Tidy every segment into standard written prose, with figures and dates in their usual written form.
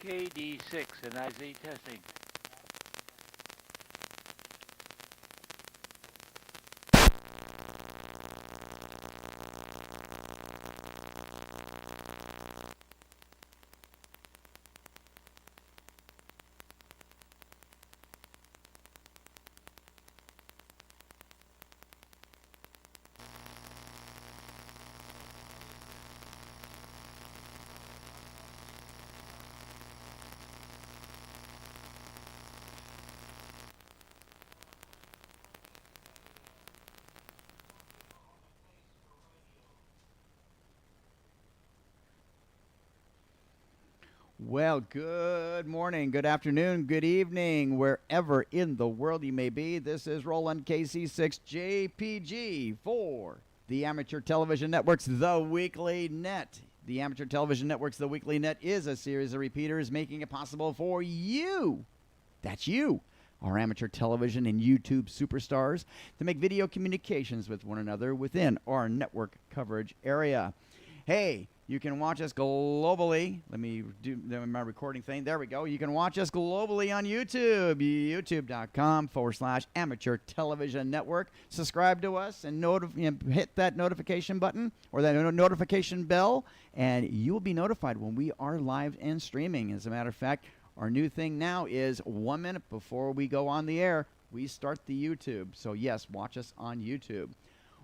KD6 and IZ testing. Well, good morning, good afternoon, good evening, wherever in the world you may be. This is Roland KC6JPG for the Amateur Television Network's The Weekly Net. The Amateur Television Network's The Weekly Net is a series of repeaters making it possible for you, that's you, our amateur television and YouTube superstars, to make video communications with one another within our network coverage area. Hey, you can watch us globally. Let me do my recording thing. There we go. You can watch us globally on YouTube, youtube.com/amateur television network. Subscribe to us and hit that notification button or that notification bell, and you will be notified when we are live and streaming. As a matter of fact, our new thing now is 1 minute before we go on the air, we start the YouTube. So yes, watch us on YouTube.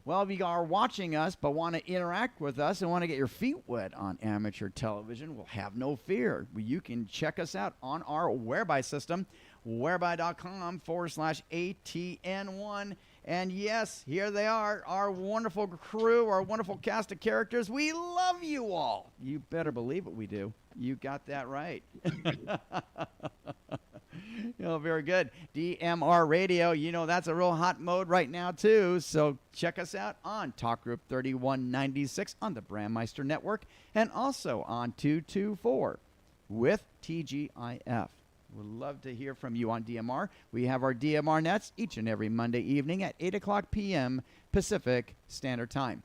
Well, if you are watching us but want to interact with us and want to get your feet wet on amateur television, well, have no fear. You can check us out on our Whereby system, whereby.com/ATN1. And yes, here they are, our wonderful crew, our wonderful cast of characters. We love you all. You better believe it, we do. You got that right. Very good. DMR Radio, that's a real hot mode right now, too. So check us out on Talk Group 3196 on the Brandmeister Network and also on 224 with TGIF. We'd love to hear from you on DMR. We have our DMR nets each and every Monday evening at 8 o'clock p.m. Pacific Standard Time.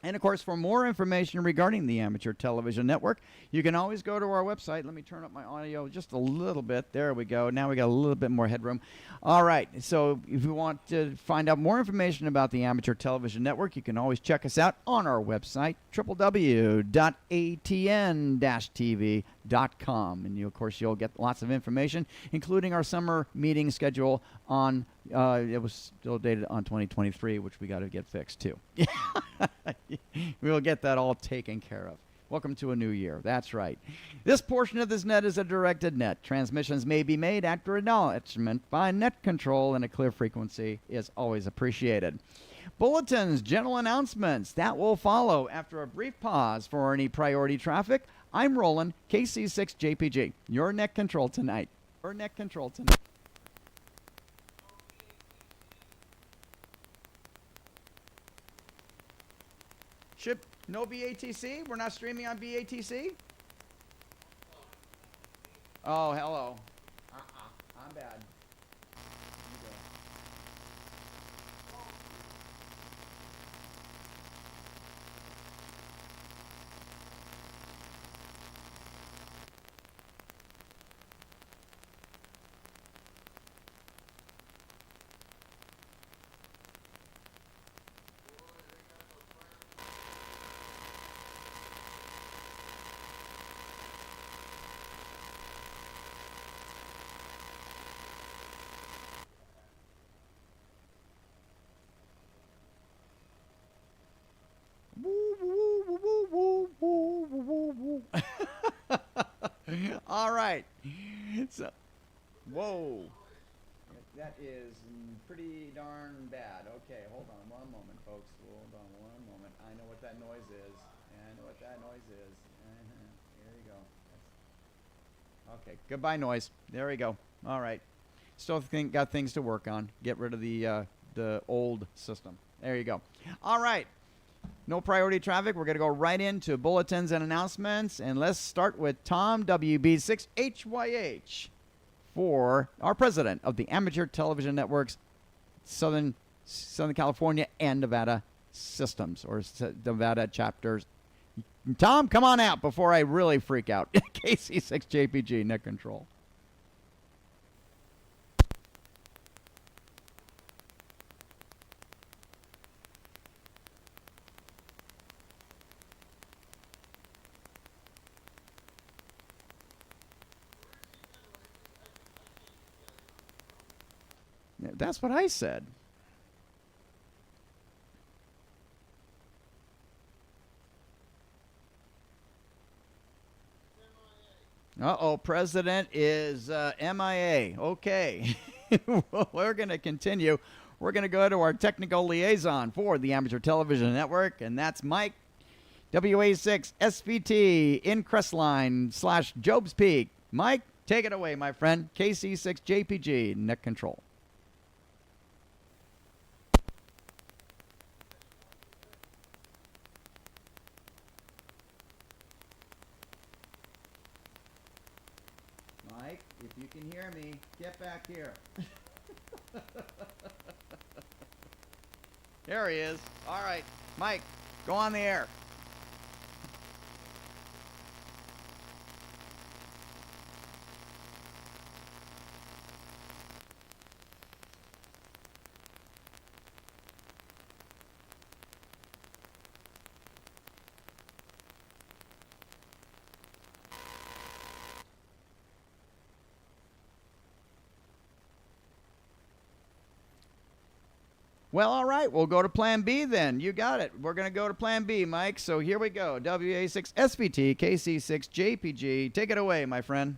And, of course, for more information regarding the Amateur Television Network, you can always go to our website. Let me turn up my audio just a little bit. There we go. Now we got a little bit more headroom. All right. So if you want to find out more information about the Amateur Television Network, you can always check us out on our website, www.atn-tv.com. And, of course, you'll get lots of information, including our summer meeting schedule on it was still dated on 2023, which we got to get fixed, too. We'll get that all taken care of. Welcome to a new year. That's right. This portion of this net is a directed net. Transmissions may be made after acknowledgement by net control, and a clear frequency is always appreciated. Bulletins, general announcements, that will follow after a brief pause for any priority traffic. I'm Roland, KC6JPG. Your net control tonight. Your net control tonight. No BATC? We're not streaming on BATC? Oh, hello. I'm bad. All right. So, whoa. That is pretty darn bad. Okay, hold on one moment, folks. Hold on one moment. I know what that noise is. Here you go. Okay, goodbye noise. There we go. All right. Still got things to work on. Get rid of the old system. There you go. All right. No priority traffic. We're going to go right into bulletins and announcements. And let's start with Tom WB6HYH for our president of the Amateur Television Network's Southern California and Nevada systems, or Nevada chapters. Tom, come on out before I really freak out. KC6JPG, net control. That's what I said. Uh-oh, President is MIA. Okay. We're going to continue. We're going to go to our technical liaison for the Amateur Television Network, and that's Mike, WA6 SVT in Crestline / Job's Peak. Mike, take it away, my friend. KC6JPG, net control. Mike, if you can hear me, get back here. There he is. All right, Mike, go on the air. Well, all right. We'll go to Plan B then. You got it. We're going to go to Plan B, Mike. So here we go. WA6 SVT, KC6 JPG. Take it away, my friend.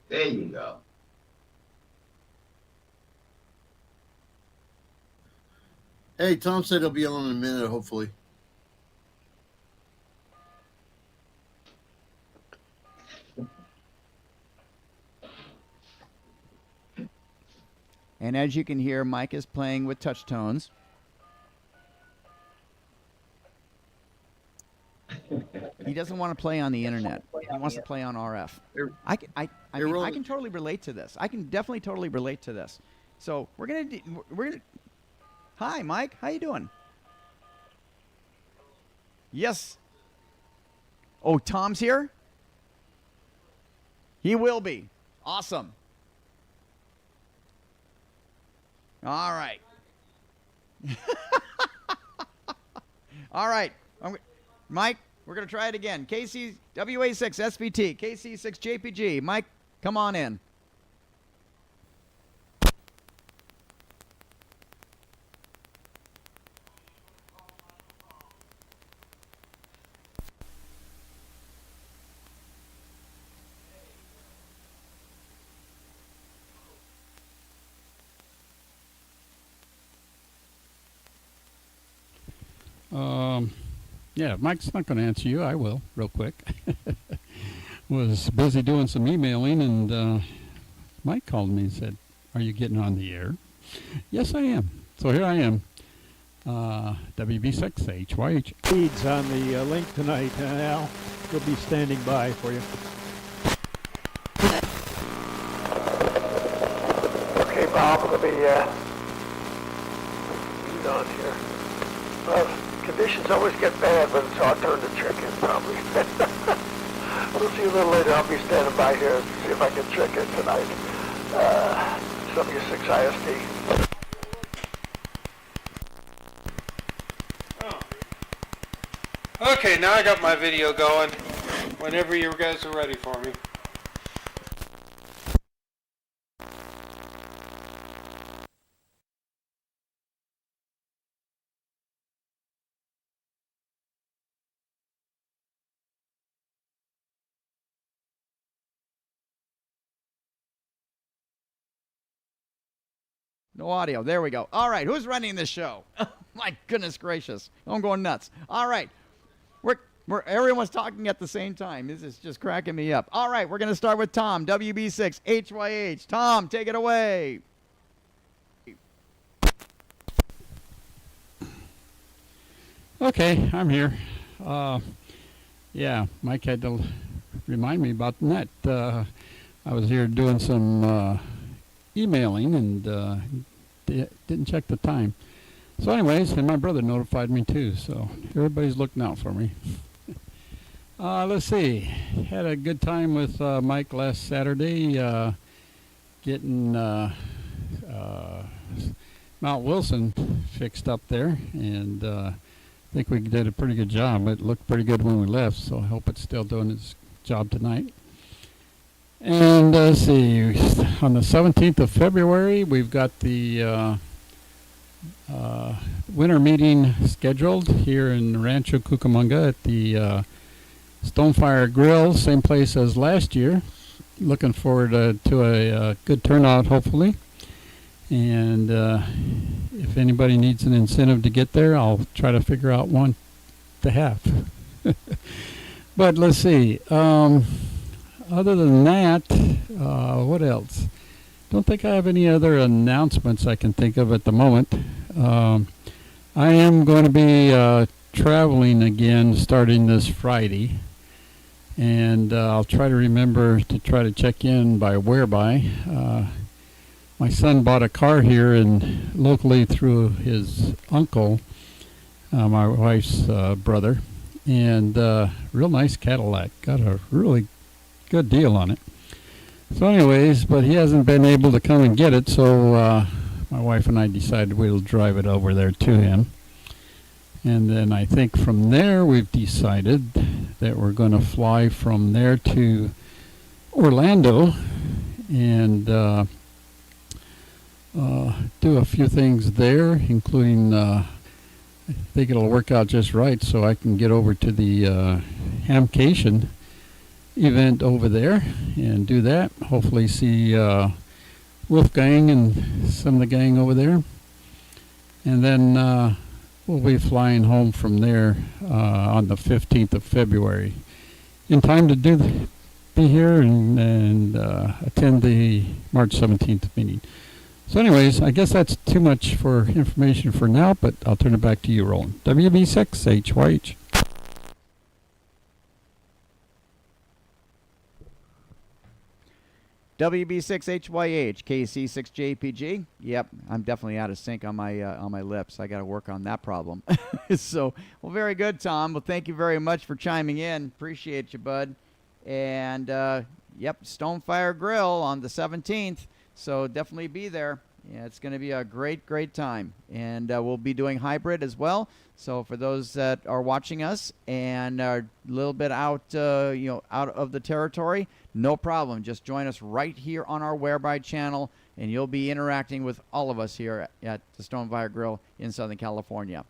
There you go. Hey, Tom said he'll be on in a minute, hopefully. And as you can hear, Mike is playing with touch tones. He doesn't want to play on the internet. He wants to play on RF. I can totally relate to this. I can definitely totally relate to this. So we're gonna. Hi, Mike. How you doing? Yes. Oh, Tom's here? He will be. Awesome. All right. All right. Mike, we're going to try it again. KC WA6 SVT, KC6 JPG. Mike, come on in. Yeah, Mike's not going to answer you. I will, real quick. Was busy doing some emailing, and Mike called me and said, "Are you getting on the air?" Yes, I am. So here I am. WB6 HYH. Feeds on the link tonight, Al. We'll be standing by for you. Okay, Bob, let me lead on here. Well, conditions always get bad when it's our turn to check in, probably. We'll see you a little later. I'll be standing by here to see if I can check in tonight. W6 ISD. Okay, now I got my video going. Whenever you guys are ready for me. No audio. There we go. All right. Who's running this show? My goodness gracious. I'm going nuts. All right. Everyone's talking at the same time. This is just cracking me up. All right. We're going to start with Tom, WB6 HYH. Tom, take it away. Okay, I'm here. Yeah, Mike had to remind me about that. I was here doing some emailing and didn't check the time. So anyways, and my brother notified me too, so everybody's looking out for me. Let's see. Had a good time with Mike last Saturday, getting Mount Wilson fixed up there, and I think we did a pretty good job. It looked pretty good when we left, so I hope it's still doing its job tonight. And let's see, on the 17th of February, we've got the winter meeting scheduled here in Rancho Cucamonga at the Stonefire Grill, same place as last year. Looking forward to a good turnout, hopefully. And if anybody needs an incentive to get there, I'll try to figure out one to have. But let's see. Other than that, what else? Don't think I have any other announcements I can think of at the moment. I am going to be traveling again starting this Friday. And I'll try to remember to try to check in by whereby. My son bought a car here and locally through his uncle, my wife's brother, and real nice Cadillac. Got a really good deal on it. So anyways, but he hasn't been able to come and get it, so my wife and I decided we'll drive it over there to him. And then I think from there we've decided that we're going to fly from there to Orlando and do a few things there, including I think it'll work out just right so I can get over to the Hamcation event over there and do that. Hopefully see Wolfgang and some of the gang over there. And then we'll be flying home from there on the 15th of February in time to be here and attend the March 17th meeting. So anyways, I guess that's too much for information for now, but I'll turn it back to you, Roland. WB6HYH. WB6HYH, KC6JPG. Yep, I'm definitely out of sync on my lips. I got to work on that problem. So, well, very good, Tom. Well, thank you very much for chiming in. Appreciate you, bud. And yep, Stonefire Grill on the 17th. So definitely be there. Yeah, it's going to be a great, great time. And we'll be doing hybrid as well. So for those that are watching us and are a little bit out, out of the territory, no problem. Just join us right here on our Whereby channel, and you'll be interacting with all of us here at the Stonefire Grill in Southern California.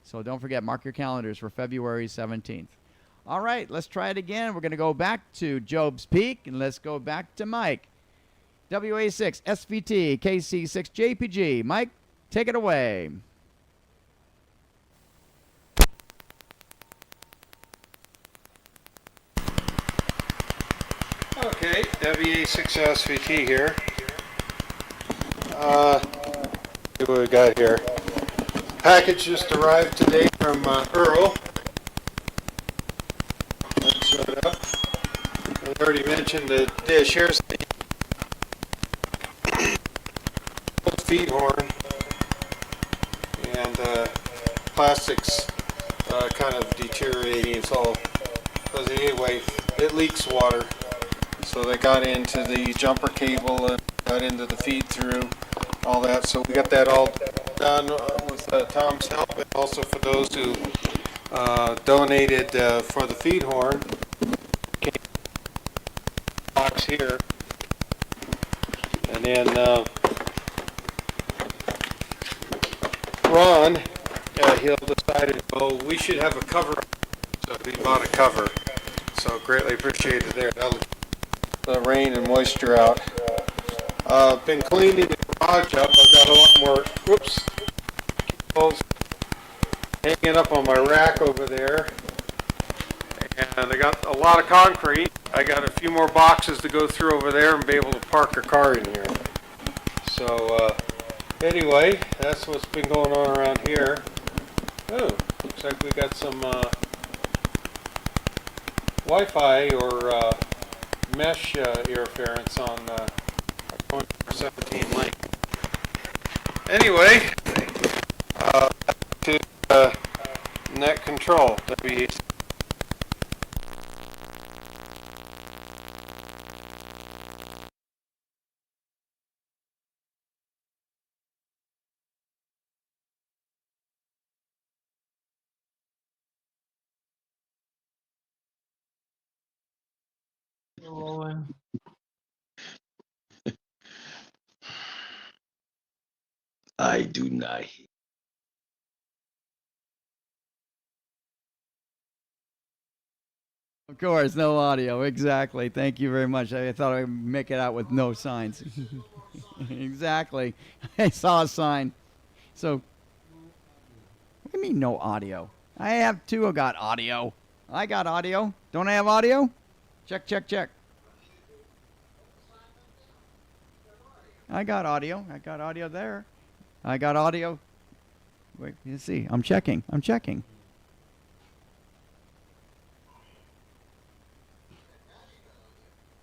So don't forget, mark your calendars for February 17th. All right, let's try it again. We're going to go back to Job's Peak, and let's go back to Mike. WA6 SVT KC6 JPG. Mike, take it away. Okay, WA6 SVT here. See what we got here. Package just arrived today from Earl. Let's set it up. I already mentioned the dish. Here's the feed horn, and plastics kind of deteriorating. It's all because anyway, it leaks water. So they got into the jumper cable and got into the feed through, all that. So we got that all done with Tom's help, and also for those who donated for the feed horn. Box here, and then Ron, he'll decided, well, we should have a cover, so he bought a cover. So greatly appreciated there. That'll keep the rain and moisture out. Been cleaning the garage up. I've got a lot more, whoops, clothes hanging up on my rack over there. And I got a lot of concrete. I got a few more boxes to go through over there and be able to park a car in here. So, anyway, that's what's been going on around here. Oh, looks like we got some Wi-Fi or mesh interference on 17 link. Anyway, Net control, WEC. I do not. Of course, no audio. Exactly. Thank you very much. I thought I'd make it out with no signs. Exactly. I saw a sign. So, what do you mean no audio? I have two. Got audio. I got audio. Don't I have audio? Check, check, check. I got audio. I got audio there. I got audio. Wait, you see. I'm checking. I'm checking.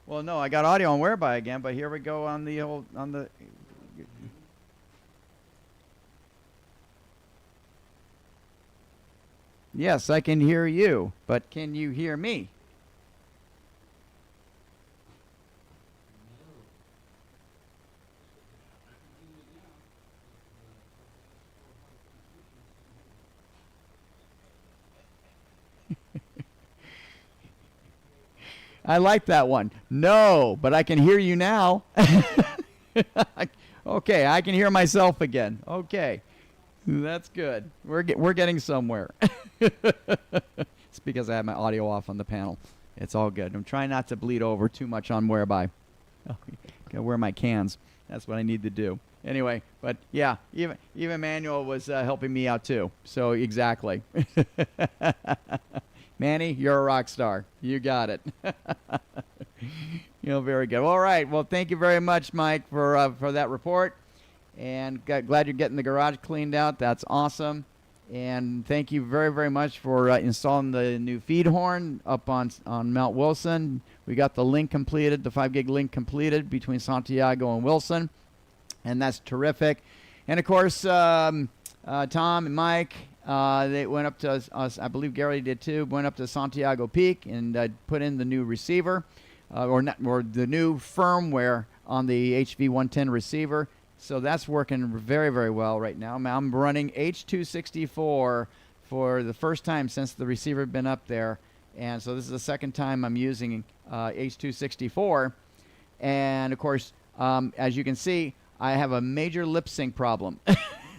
Well, no, I got audio on Whereby again, but here we go on the old on the. Yes, I can hear you, but can you hear me? I like that one. No, but I can hear you now. Okay, I can hear myself again. Okay, that's good. We're getting somewhere. It's because I have my audio off on the panel. It's all good. I'm trying not to bleed over too much on Whereby. Gotta wear my cans. That's what I need to do. Anyway, but yeah, even Manuel was helping me out too. So exactly. Manny, you're a rock star. You got it. Very good. All right. Well, thank you very much, Mike, for that report. And glad you're getting the garage cleaned out. That's awesome. And thank you very, very much for installing the new feed horn up on Mount Wilson. We got the link completed, the 5 gig link completed between Santiago and Wilson. And that's terrific. And, of course, Tom and Mike, they went up to us, I believe Gary did too, went up to Santiago Peak and put in the new receiver, or the new firmware on the HV110 receiver. So that's working very, very well right now. I'm running H264 for the first time since the receiver had been up there. And so this is the second time I'm using H264. And, of course, as you can see, I have a major lip sync problem.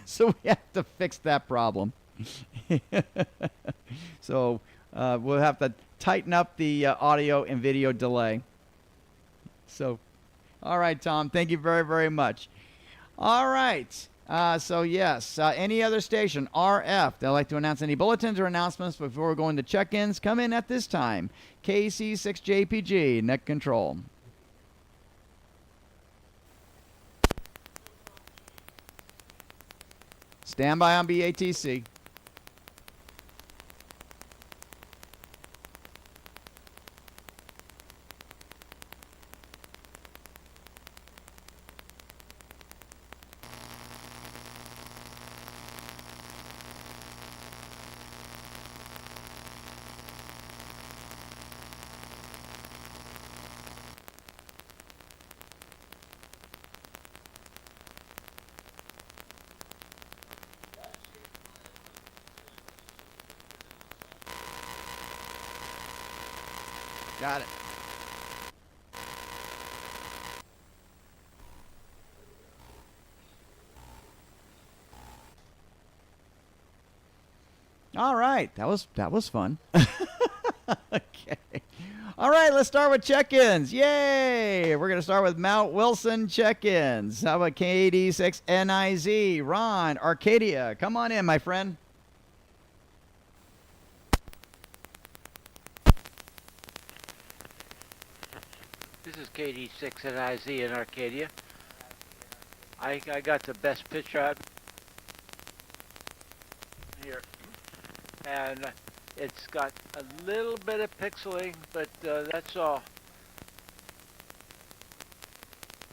So we have to fix that problem. So we'll have to tighten up the audio and video delay. So, all right, Tom, thank you very, very much. All right. So, yes, any other station, RF, they'd like to announce any bulletins or announcements before we're going to check-ins, come in at this time. KC6JPG, net control. Stand by on BATC. Got it. All right, that was fun. Okay. All right, let's start with check-ins. Yay! We're going to start with Mount Wilson check-ins. How about KD6NIZ? Ron, Arcadia, come on in, my friend. This is KD6NIZ in Arcadia. I got the best picture out here. And it's got a little bit of pixeling, but that's all.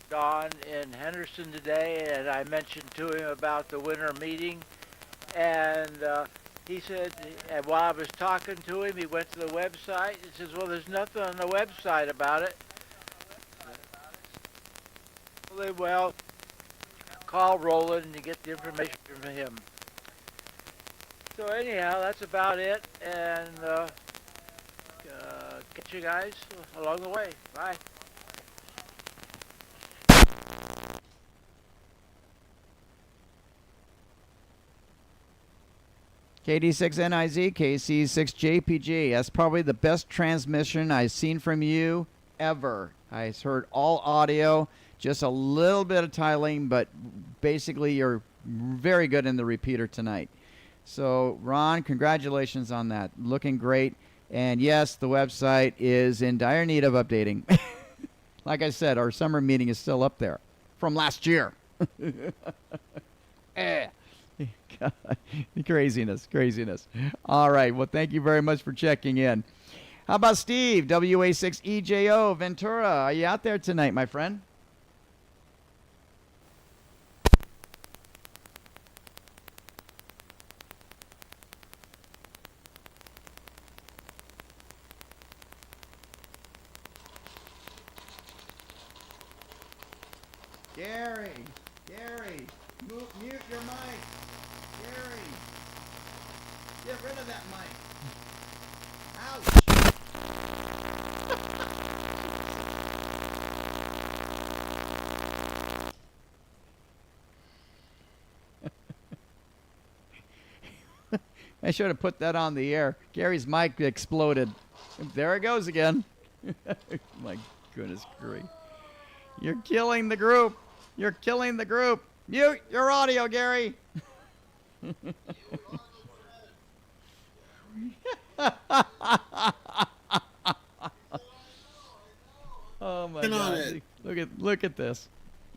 Don in Henderson today, and I mentioned to him about the winter meeting, and he said, and while I was talking to him, he went to the website. He says, well, there's nothing on the website about it. Well, call Roland and you get the information from him. So anyhow, that's about it, and catch you guys along the way. Bye. KD6NIZ, KC6JPG. That's probably the best transmission I've seen from you ever. I heard all audio, just a little bit of tiling, but basically you're very good in the repeater tonight. So, Ron, congratulations on that. Looking great. And yes, the website is in dire need of updating. Like I said, our summer meeting is still up there from last year. God, craziness. All right. Well, thank you very much for checking in. How about Steve, WA6EJO, Ventura? Are you out there tonight, my friend? Gary, mute your mic. Gary, get rid of that mic. Ouch. I should have put that on the air. Gary's mic exploded. There it goes again. My goodness grief. You're killing the group. Mute your audio, Gary. Oh my God! Look at this.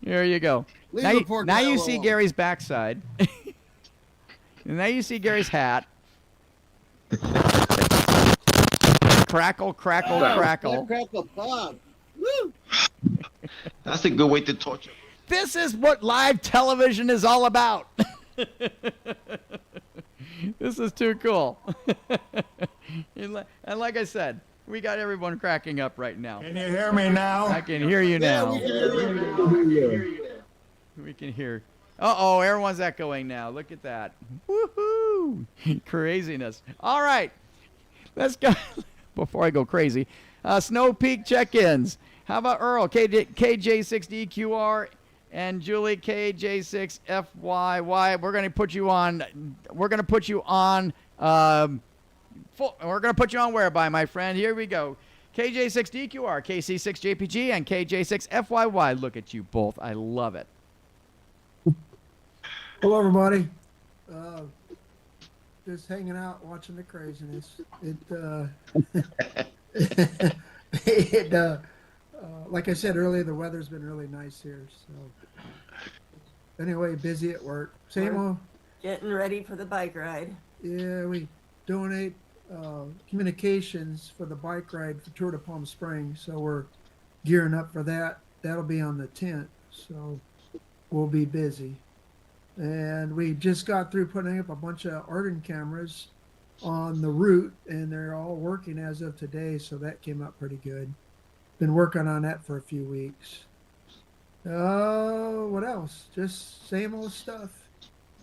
There you go. Now you see Gary's backside. Now you see Gary's hat. Crackle. Crackle Bob. Woo! That's a good way to torture. This is what live television is all about. This is too cool. And like I said, we got everyone cracking up right now. Can you hear me now? I can hear you now. We can hear. Uh-oh, everyone's echoing now. Look at that. Woohoo! Craziness. All right. Let's go. Before I go crazy, Snow Peak check-ins. How about Earl, KJ6DQR, and Julie, KJ6FYY? We're going to put you on. We're going to put you on whereby, my friend. Here we go. KJ6DQR, KC6JPG, and KJ6FYY. Look at you both. I love it. Hello, everybody. Just hanging out, watching the craziness. Like I said earlier, the weather's been really nice here. So anyway, busy at work. Same old. Getting ready for the bike ride. Yeah, we donate communications for the bike ride for Tour de Palm Springs. So we're gearing up for that. That'll be on the 10th. So we'll be busy. And we just got through putting up a bunch of Arden cameras on the route, and they're all working as of today, so that came out pretty good. Been working on that for a few weeks. What else? Just same old stuff.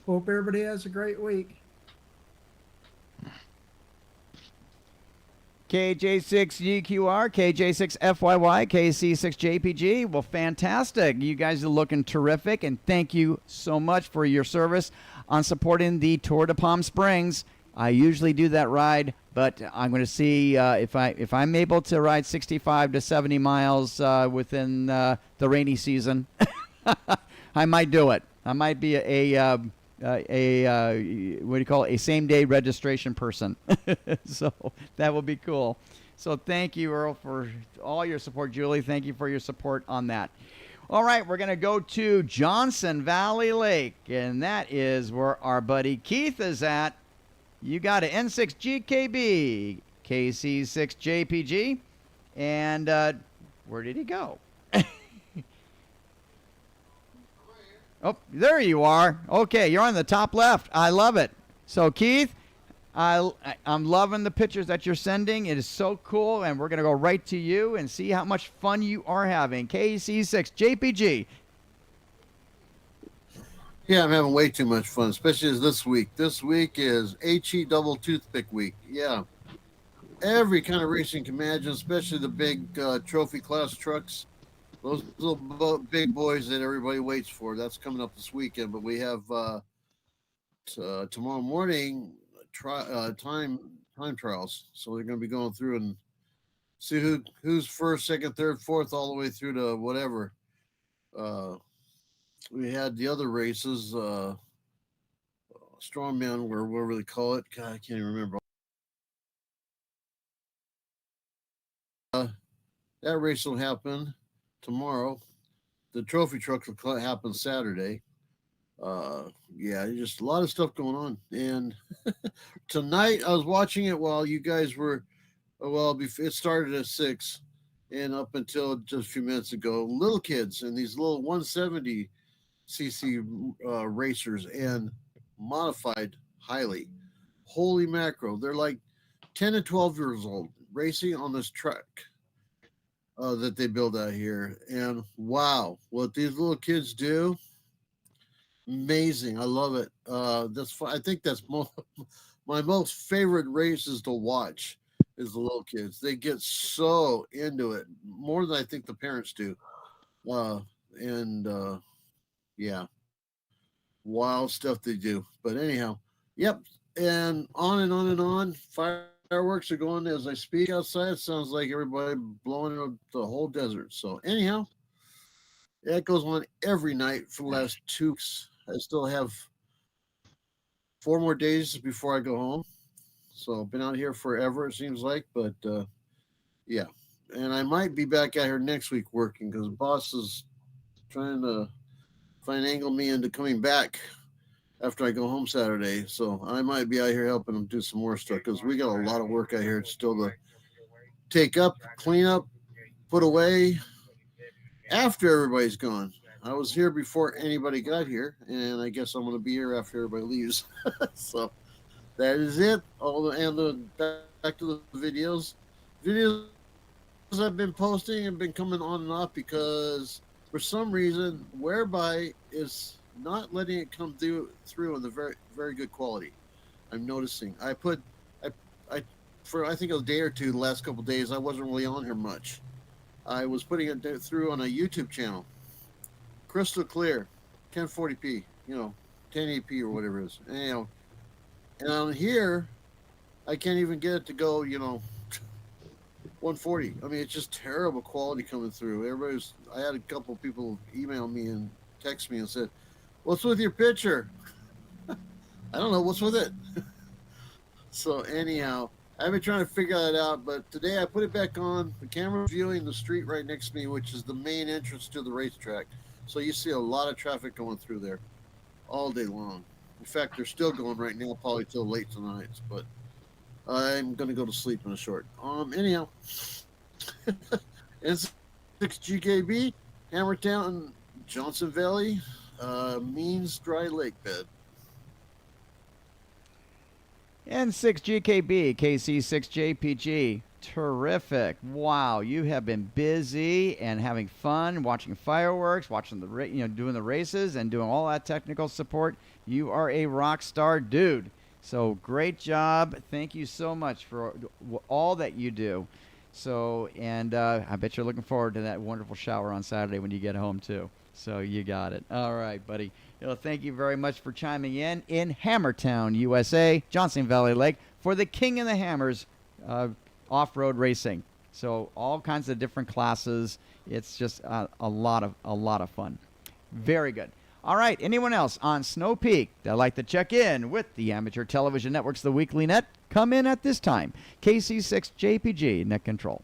Hope everybody has a great week. KJ6GQR, KJ6FYY, KC6JPG. Well, fantastic. You guys are looking terrific, and thank you so much for your service on supporting the Tour de Palm Springs. I usually do that ride, but I'm going to see if I'm able to ride 65 to 70 miles within the rainy season. I might do it. I might be a what do you call it? A same-day registration person. So that will be cool. So thank you, Earl, for all your support. Julie, thank you for your support on that. All right, we're going to go to Johnson Valley Lake, and that is where our buddy Keith is at. You got an N6GKB, KC6JPG, and where did he go? Oh, there you are. Okay, you're on the top left. I love it. So, Keith, I'm loving the pictures that you're sending. It is so cool, and we're going to go right to you and see how much fun you are having. KC6 JPG. Yeah, I'm having way too much fun, especially this week. This week is HE double toothpick week. Yeah. Every kind of racing you can imagine, especially the big trophy class trucks. Those little big boys that everybody waits for. That's coming up this weekend. But we have tomorrow morning time trials. So they're going to be going through and see who's first, second, third, fourth, all the way through to whatever. We had the other races, strongman, or whatever they call it. God, I can't even remember. That race will happen tomorrow. The trophy truck will happen Saturday. Yeah, just a lot of stuff going on. And tonight I was watching it while you guys were, it started at 6 and up until just a few minutes ago, little kids and these little 170 cc racers and modified highly. Holy mackerel. They're like 10 and 12 years old racing on this track that they build out here. And wow, what these little kids do, amazing. I love it. That's fun. I think that's my most favorite races to watch is the little kids. They get so into it, more than I think the parents do. Yeah, wild stuff they do. But anyhow, yep. And on and on and on. Fireworks are going as I speak outside. It sounds like everybody blowing up the whole desert. So anyhow, that goes on every night for the last 2 weeks. I still have 4 more days before I go home. So I've been out here forever, it seems like. But yeah. And I might be back out here next week working because boss is trying to finagle me into coming back after I go home Saturday. So I might be out here helping them do some more stuff because we got a lot of work out here still to take up, clean up, put away after everybody's gone. I was here before anybody got here, and I guess I'm going to be here after everybody leaves. So that is it. Back to the videos. Videos I've been posting have been coming on and off because for some reason, Whereby is not letting it come through in the very, very good quality. I'm noticing. I think a day or two, the last couple of days, I wasn't really on here much. I was putting it through on a YouTube channel. Crystal clear, 1040p, 1080p or whatever it is. And on here, I can't even get it to go, 140. I mean, it's just terrible quality coming through. I had a couple of people email me and text me and said, "What's with your picture?" I don't know what's with it. So anyhow, I've been trying to figure that out, but today I put it back on. The camera viewing the street right next to me, which is the main entrance to the racetrack. So you see a lot of traffic going through there all day long. In fact, they're still going right now, probably till late tonight. But I'm going to go to sleep in a short. Anyhow, N6GKB, Hammertown, Johnson Valley, means dry lake bed. N6GKB, KC6JPG. Terrific. Wow, you have been busy and having fun, watching fireworks, watching doing the races and doing all that technical support. You are a rock star dude. So great job. Thank you so much for all that you do. So, and I bet you're looking forward to that wonderful shower on Saturday when you get home too. So you got it. All right, buddy. Thank you very much for chiming in Hammertown, USA, Johnson Valley Lake, for the King of the Hammers off-road racing. So all kinds of different classes. It's just a lot of fun. Very good. All right, anyone else on Snow Peak that'd like to check in with the Amateur Television Network's The Weekly Net? Come in at this time. KC6JPG, Net Control.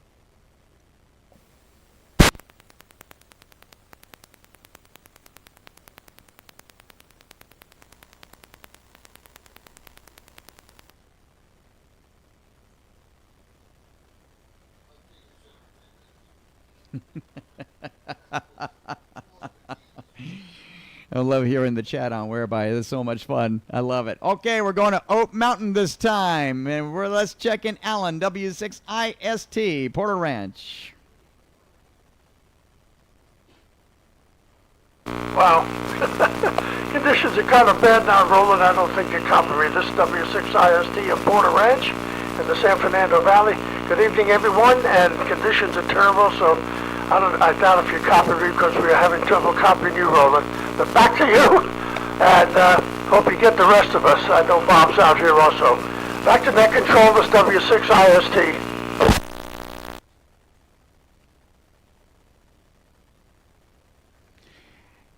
I love hearing the chat on Whereby. It's so much fun. I love it. Okay, we're going to Oak Mountain this time, and let's check in Allen, W6IST, Porter Ranch. Wow. Conditions are kind of bad now, Roland. I don't think you copy me. This is W6IST in Porter Ranch in the San Fernando Valley. Good evening, everyone, and conditions are terrible, so I doubt if you copy me because we are having trouble copying you, Roland. But back to you, and hope you get the rest of us. I know Bob's out here also. Back to net control, this W6IST.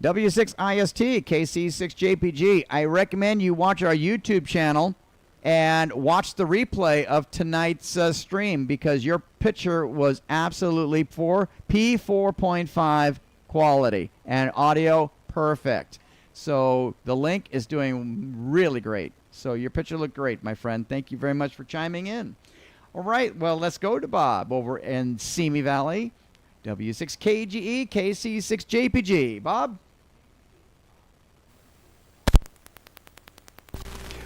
W6IST, KC6JPG. I recommend you watch our YouTube channel and watch the replay of tonight's stream because your picture was absolutely P4.5 quality and audio perfect. So the link is doing really great. So your picture looked great, my friend. Thank you very much for chiming in. All right, well, let's go to Bob over in Simi Valley. W6KGE, KC6JPG. Bob?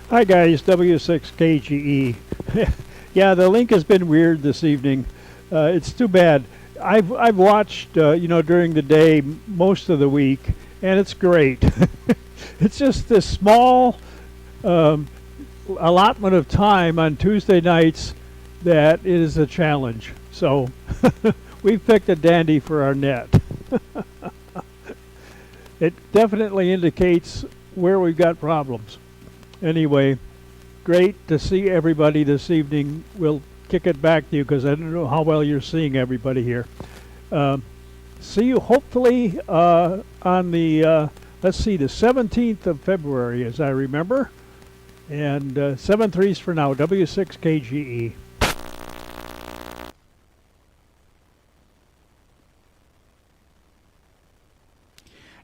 Hi guys, W6KGE. Yeah, the link has been weird this evening. It's too bad. I've watched during the day most of the week, and it's great. It's just this small allotment of time on Tuesday nights that is a challenge. So we've picked a dandy for our net. It definitely indicates where we've got problems. Anyway, great to see everybody this evening. We'll kick it back to you because I don't know how well you're seeing everybody here. See you hopefully on the, let's see, the 17th of February, as I remember. And 7-3s for now, W6KGE.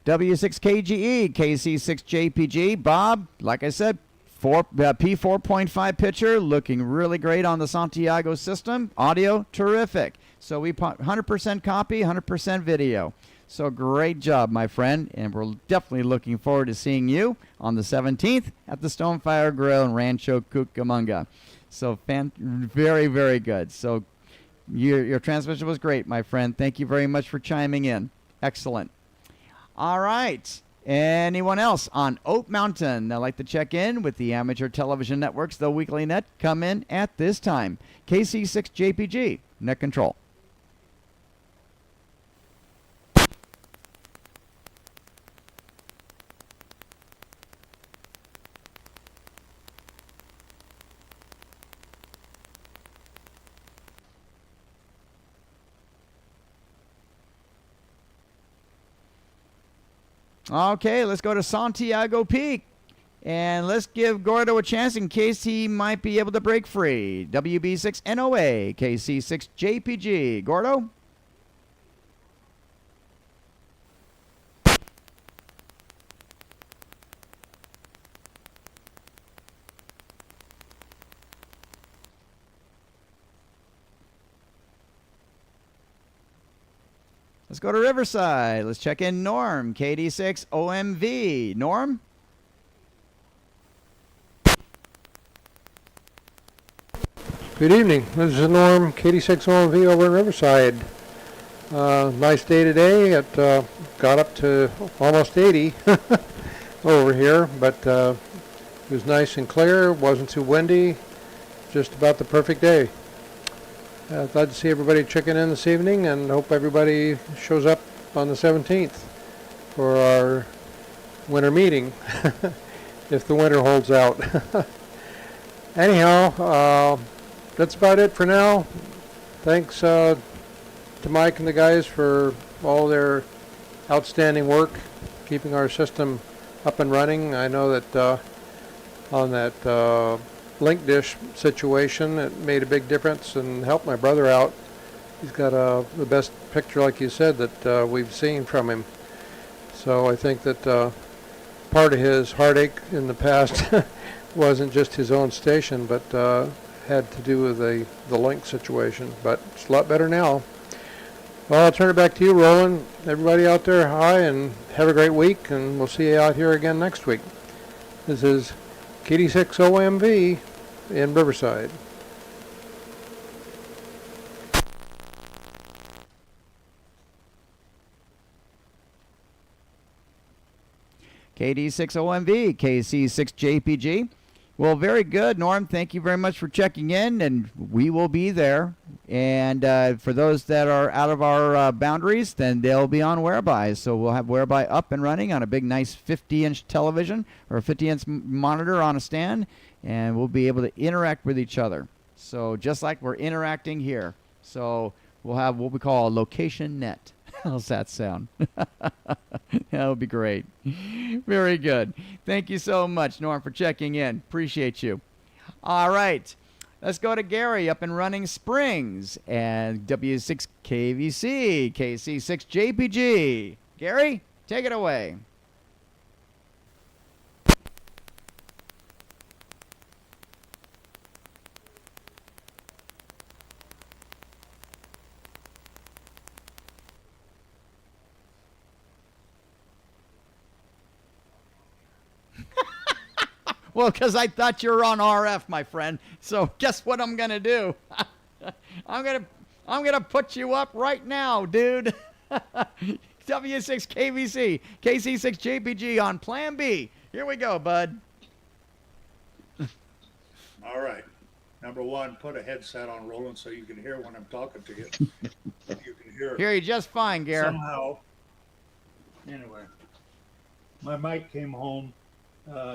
W6KGE, KC6JPG. Bob, like I said, P4.5 picture, looking really great on the Santiago system. Audio, terrific. So we 100% copy, 100% video. So great job, my friend. And we're definitely looking forward to seeing you on the 17th at the Stonefire Grill in Rancho Cucamonga. So very, very good. So your transmission was great, my friend. Thank you very much for chiming in. Excellent. All right. Anyone else on Oak Mountain? I'd like to check in with the amateur television networks, the Weekly Net. Come in at this time. KC6JPG, net control. Okay, let's go to Santiago Peak. And let's give Gordo a chance in case he might be able to break free. WB6NOA, KC6JPG. Gordo? Let's go to Riverside. Let's check in Norm, KD6OMV. Norm? Good evening. This is Norm, KD6OMV over in Riverside. Nice day today. It got up to almost 80 over here, but it was nice and clear. Wasn't too windy. Just about the perfect day. Glad to see everybody checking in this evening, and hope everybody shows up on the 17th for our winter meeting, if the winter holds out. Anyhow, that's about it for now. Thanks to Mike and the guys for all their outstanding work, keeping our system up and running. I know that on that link dish situation, it made a big difference and helped my brother out. He's got the best picture, like you said, that we've seen from him. So I think that part of his heartache in the past wasn't just his own station, but had to do with the link situation. But it's a lot better now. Well, I'll turn it back to you, Roland. Everybody out there, hi, and have a great week, and we'll see you out here again next week. This is KD6OMV in Riverside. KD6OMV, KC6JPG. Well, very good, Norm. Thank you very much for checking in, and we will be there. And for those that are out of our boundaries, then they'll be on Whereby. So we'll have Whereby up and running on a big, nice 50-inch television or a 50-inch monitor on a stand, and we'll be able to interact with each other. So just like we're interacting here. So we'll have what we call a location net. How's that sound? That would be great. Very good. Thank you so much, Norm, for checking in. Appreciate you. All right. Let's go to Gary up in Running Springs and W6KVC, KC6JPG. Gary, take it away. Well, because I thought you were on RF, my friend. So guess what I'm gonna do? I'm gonna put you up right now, dude. W6KVC, KC6JPG on Plan B. Here we go, bud. All right. Number one, put a headset on, Roland, so you can hear when I'm talking to you. You can hear you just fine, Gary. Somehow. Anyway, my mic came home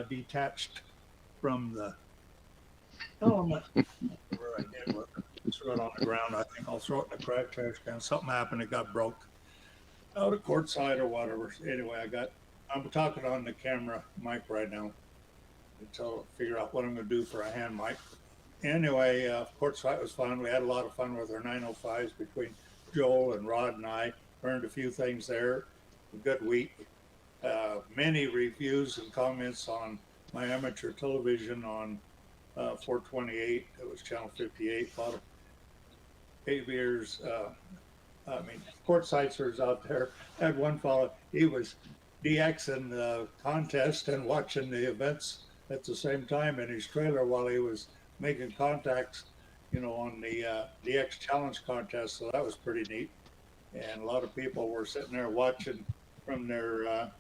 detached from the element where I did with it. Threw it on the ground. I think I'll throw it in the trash can. Something happened. It got broke out of Quartzside or whatever. Anyway, I'm talking on the camera mic right now until I figure out what I'm going to do for a hand mic. Anyway, Quartzside was fun. We had a lot of fun with our 905s between Joel and Rod and I. Learned a few things there. A good week. Many reviews and comments on my amateur television on 428. It was channel 58. A lot of aviators, Quartzsiders out there. I had one fellow, he was DXing the contest and watching the events at the same time in his trailer while he was making contacts, on the DX challenge contest. So that was pretty neat. And a lot of people were sitting there watching from their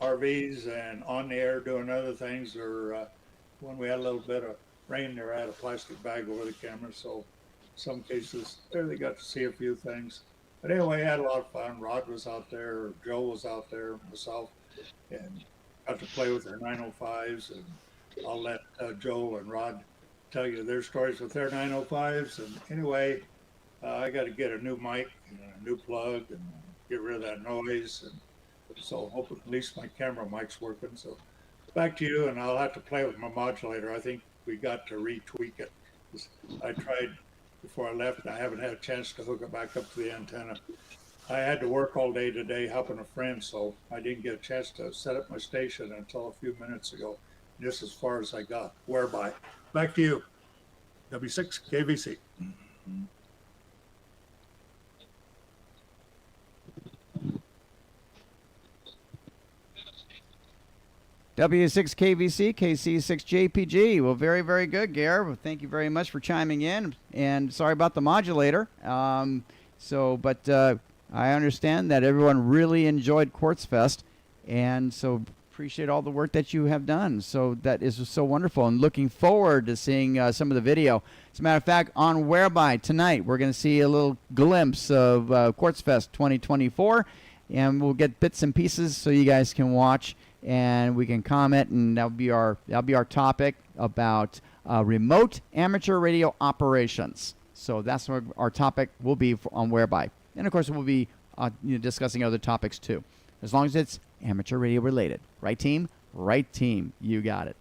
RVs and on the air doing other things, or when we had a little bit of rain there, I had a plastic bag over the camera, so some cases there they got to see a few things. But anyway, I had a lot of fun. Rod was out there, Joe was out there, myself, and got to play with their 905s, and I'll let Joel and Rod tell you their stories with their 905s. And anyway, I got to get a new mic and a new plug and get rid of that noise, and so hope at least my camera mic's working. So back to you, and I'll have to play with my modulator. I think we got to retweak it. I tried before I left, and I haven't had a chance to hook it back up to the antenna. I had to work all day today helping a friend, so I didn't get a chance to set up my station until a few minutes ago. Just as far as I got. Whereby. Back to you. W6KVC. W6KVC, KC6JPG. Well, very, very good, Gare. Well, thank you very much for chiming in. And sorry about the modulator. But I understand that everyone really enjoyed Quartzfest. And so appreciate all the work that you have done. So that is so wonderful. And looking forward to seeing some of the video. As a matter of fact, on Whereby tonight, we're going to see a little glimpse of Quartzfest 2024. And we'll get bits and pieces so you guys can watch. And we can comment, and that'll be our topic about remote amateur radio operations. So that's what our topic will be on Whereby, and of course we'll be discussing other topics too, as long as it's amateur radio related. Right, team? Right, team. You got it.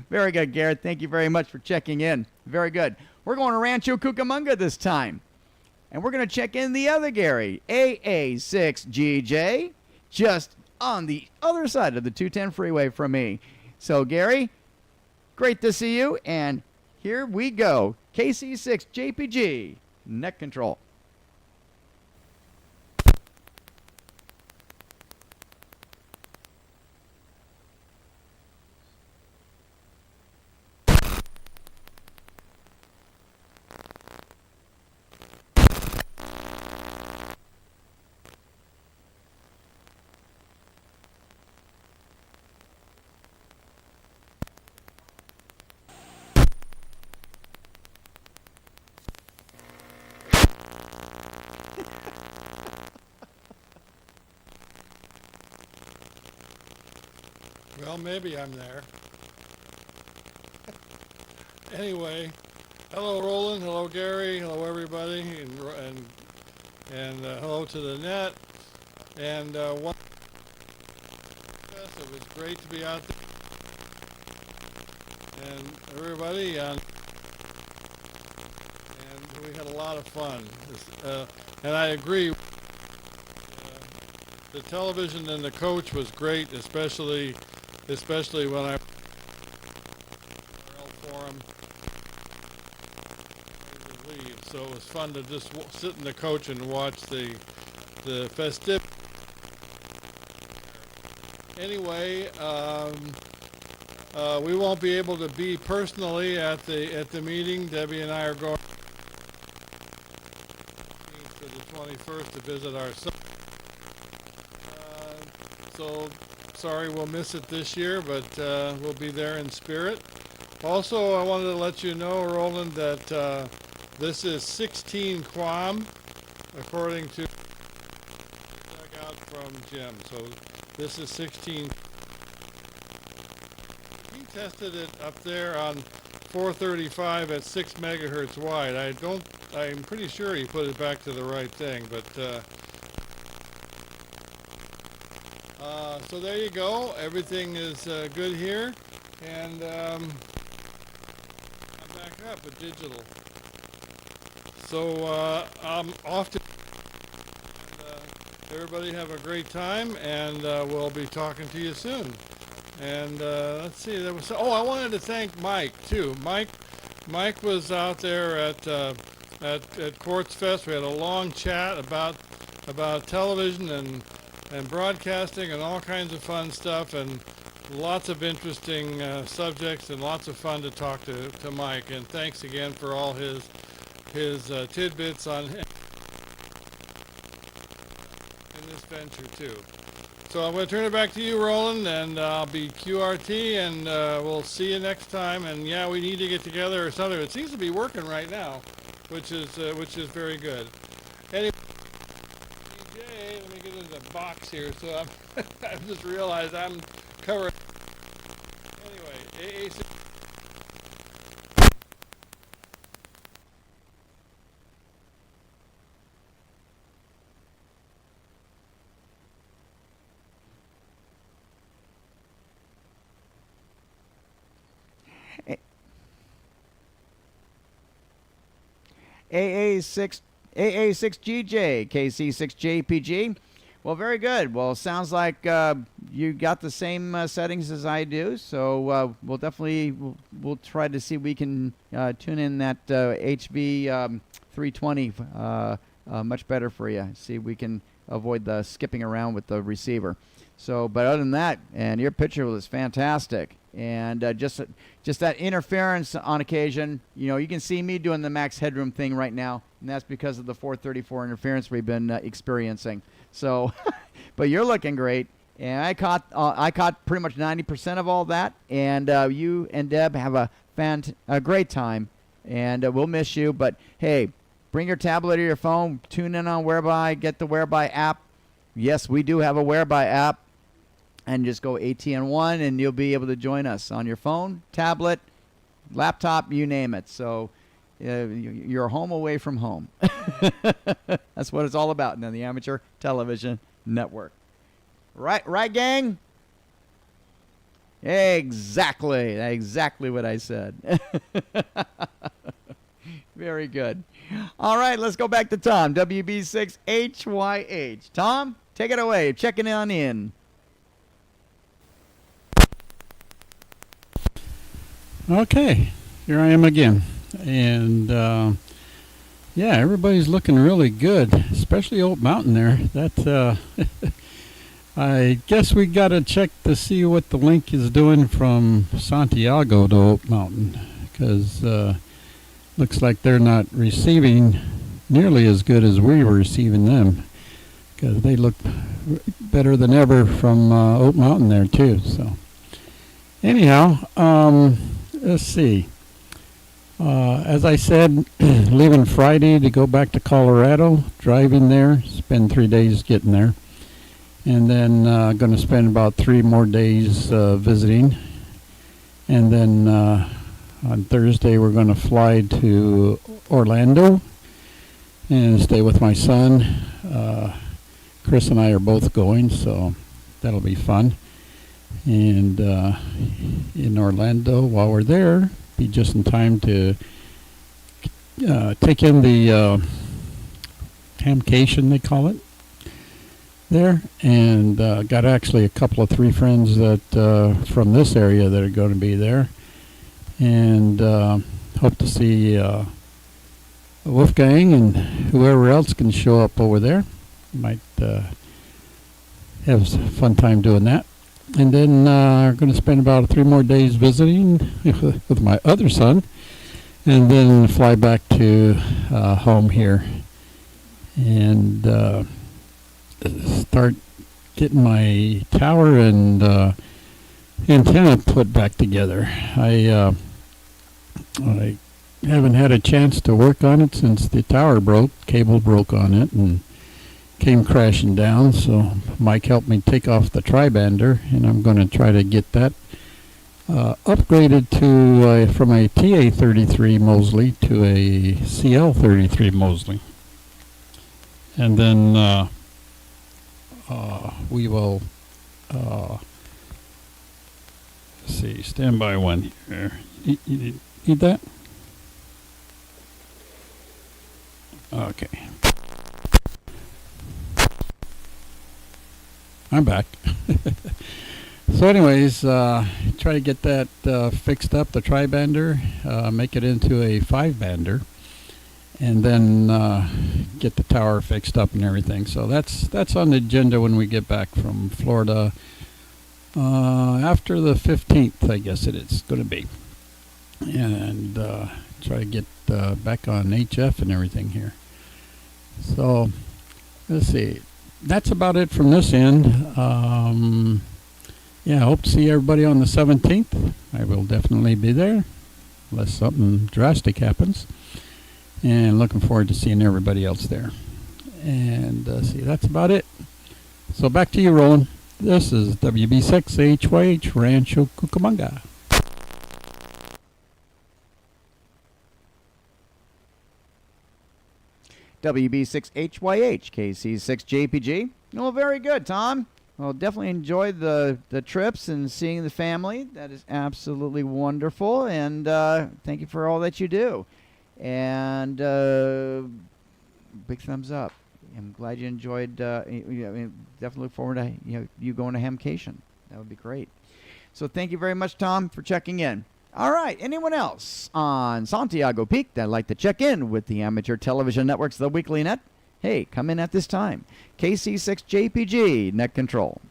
Very good, Garrett. Thank you very much for checking in. Very good. We're going to Rancho Cucamonga this time, and we're going to check in the other Gary, AA6GJ, just on the other side of the 210 freeway from me. So, Gary, great to see you, and here we go. KC6JPG, net control. Well, maybe I'm there. Anyway, hello Roland, hello Gary, hello everybody, and hello to the net. And one, it was great to be out there. And everybody, and we had a lot of fun. And I agree. The television and the coach was great, especially when I for him. So it was fun to just sit in the coach and watch the festivities. Anyway, we won't be able to be personally at the meeting. Debbie and I are going for the 21st to visit our son. So sorry we'll miss it this year, but we'll be there in spirit. Also, I wanted to let you know, Roland, that this is 16 Quam, according to out from Jim. So this is 16. He tested it up there on 435 at 6 megahertz wide. I'm pretty sure he put it back to the right thing, but so there you go. Everything is good here, and I'm back up with digital. So I'm off to. Everybody have a great time, and we'll be talking to you soon. And let's see, I wanted to thank Mike too. Mike was out there at Quartzfest. We had a long chat about television and broadcasting and all kinds of fun stuff, and lots of interesting subjects, and lots of fun to talk to Mike. And thanks again for all his tidbits on in this venture too. So I'm going to turn it back to you, Roland, and I'll be QRT, and we'll see you next time. And yeah, we need to get together or something. It seems to be working right now, which is very good. Anyway, DJ, let me get into the box here. So I just realized I'm covering. Anyway, AAC. AA6GJ, KC6JPG. Well, very good. Well, sounds like you got the same settings as I do, so we'll definitely we'll try to see if we can tune in that HV 320 much better for you. See if we can avoid the skipping around with the receiver. So, but other than that, and your picture was fantastic. And just that interference on occasion, you can see me doing the max headroom thing right now, and that's because of the 434 interference we've been experiencing. So, but you're looking great, and I caught pretty much 90% of all that, and you and Deb have a great time, and we'll miss you. But hey, bring your tablet or your phone, tune in on Whereby, get the Whereby app. Yes, we do have a Whereby app. And just go ATN1, and you'll be able to join us on your phone, tablet, laptop, you name it. So you're home away from home. That's what it's all about now, the Amateur Television Network. Right, gang? Exactly what I said. Very good. All right, let's go back to Tom, WB6HYH. Tom, take it away. Checking on in. Okay, here I am again, and yeah, everybody's looking really good, especially Oak Mountain there. That I guess we got to check to see what the link is doing from Santiago to Oak Mountain, because looks like they're not receiving nearly as good as we were receiving them, because they look better than ever from Oak Mountain there too. So anyhow, let's see. As I said, leaving Friday to go back to Colorado, driving there, spend 3 days getting there. And then going to spend about 3 more days visiting. And then on Thursday we're going to fly to Orlando and stay with my son. Chris and I are both going, so that'll be fun. And in Orlando, while we're there, be just in time to take in the hamcation, they call it, there. And got actually a couple of 3 friends that from this area that are going to be there. And hope to see Wolfgang and whoever else can show up over there. Might have a fun time doing that. And then we're going to spend about 3 more days visiting with my other son, and then fly back to home here and start getting my tower and antenna put back together. I haven't had a chance to work on it since the tower broke. Cable broke on it and came crashing down, so Mike helped me take off the tri-bander, and I'm going to try to get that upgraded to from a TA33 Mosley to a CL33 Mosley. And then we will see, stand by one here. You need that? Okay. I'm back. So anyways, try to get that fixed up, the tri-bander, make it into a 5-bander, and then get the tower fixed up and everything. So that's on the agenda when we get back from Florida after the 15th, I guess it is going to be. And try to get back on HF and everything here. So let's see. That's about it from this end. Yeah, I hope to see everybody on the 17th. I will definitely be there, unless something drastic happens. And looking forward to seeing everybody else there. And see, that's about it. So back to you, Roland. This is WB6HYH Rancho Cucamonga. WB6HYH, KC6JPG. Oh, very good, Tom. Well, definitely enjoyed the trips and seeing the family. That is absolutely wonderful, and thank you for all that you do. And big thumbs up. I'm glad you enjoyed. Definitely look forward to you going to Hamcation. That would be great. So thank you very much, Tom, for checking in. All right, anyone else on Santiago Peak that'd like to check in with the Amateur Television Network's The Weekly Net? Hey, come in at this time. KC6JPG, Net Control.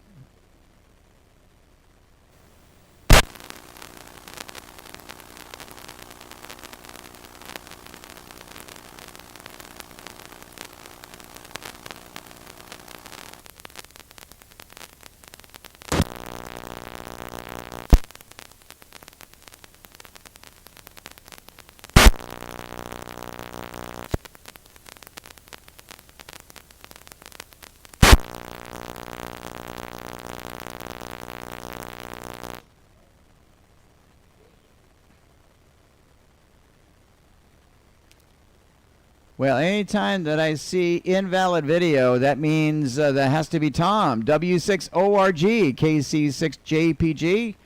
Well, anytime that I see invalid video, that means that has to be Tom. W6ORG, KC6JPG.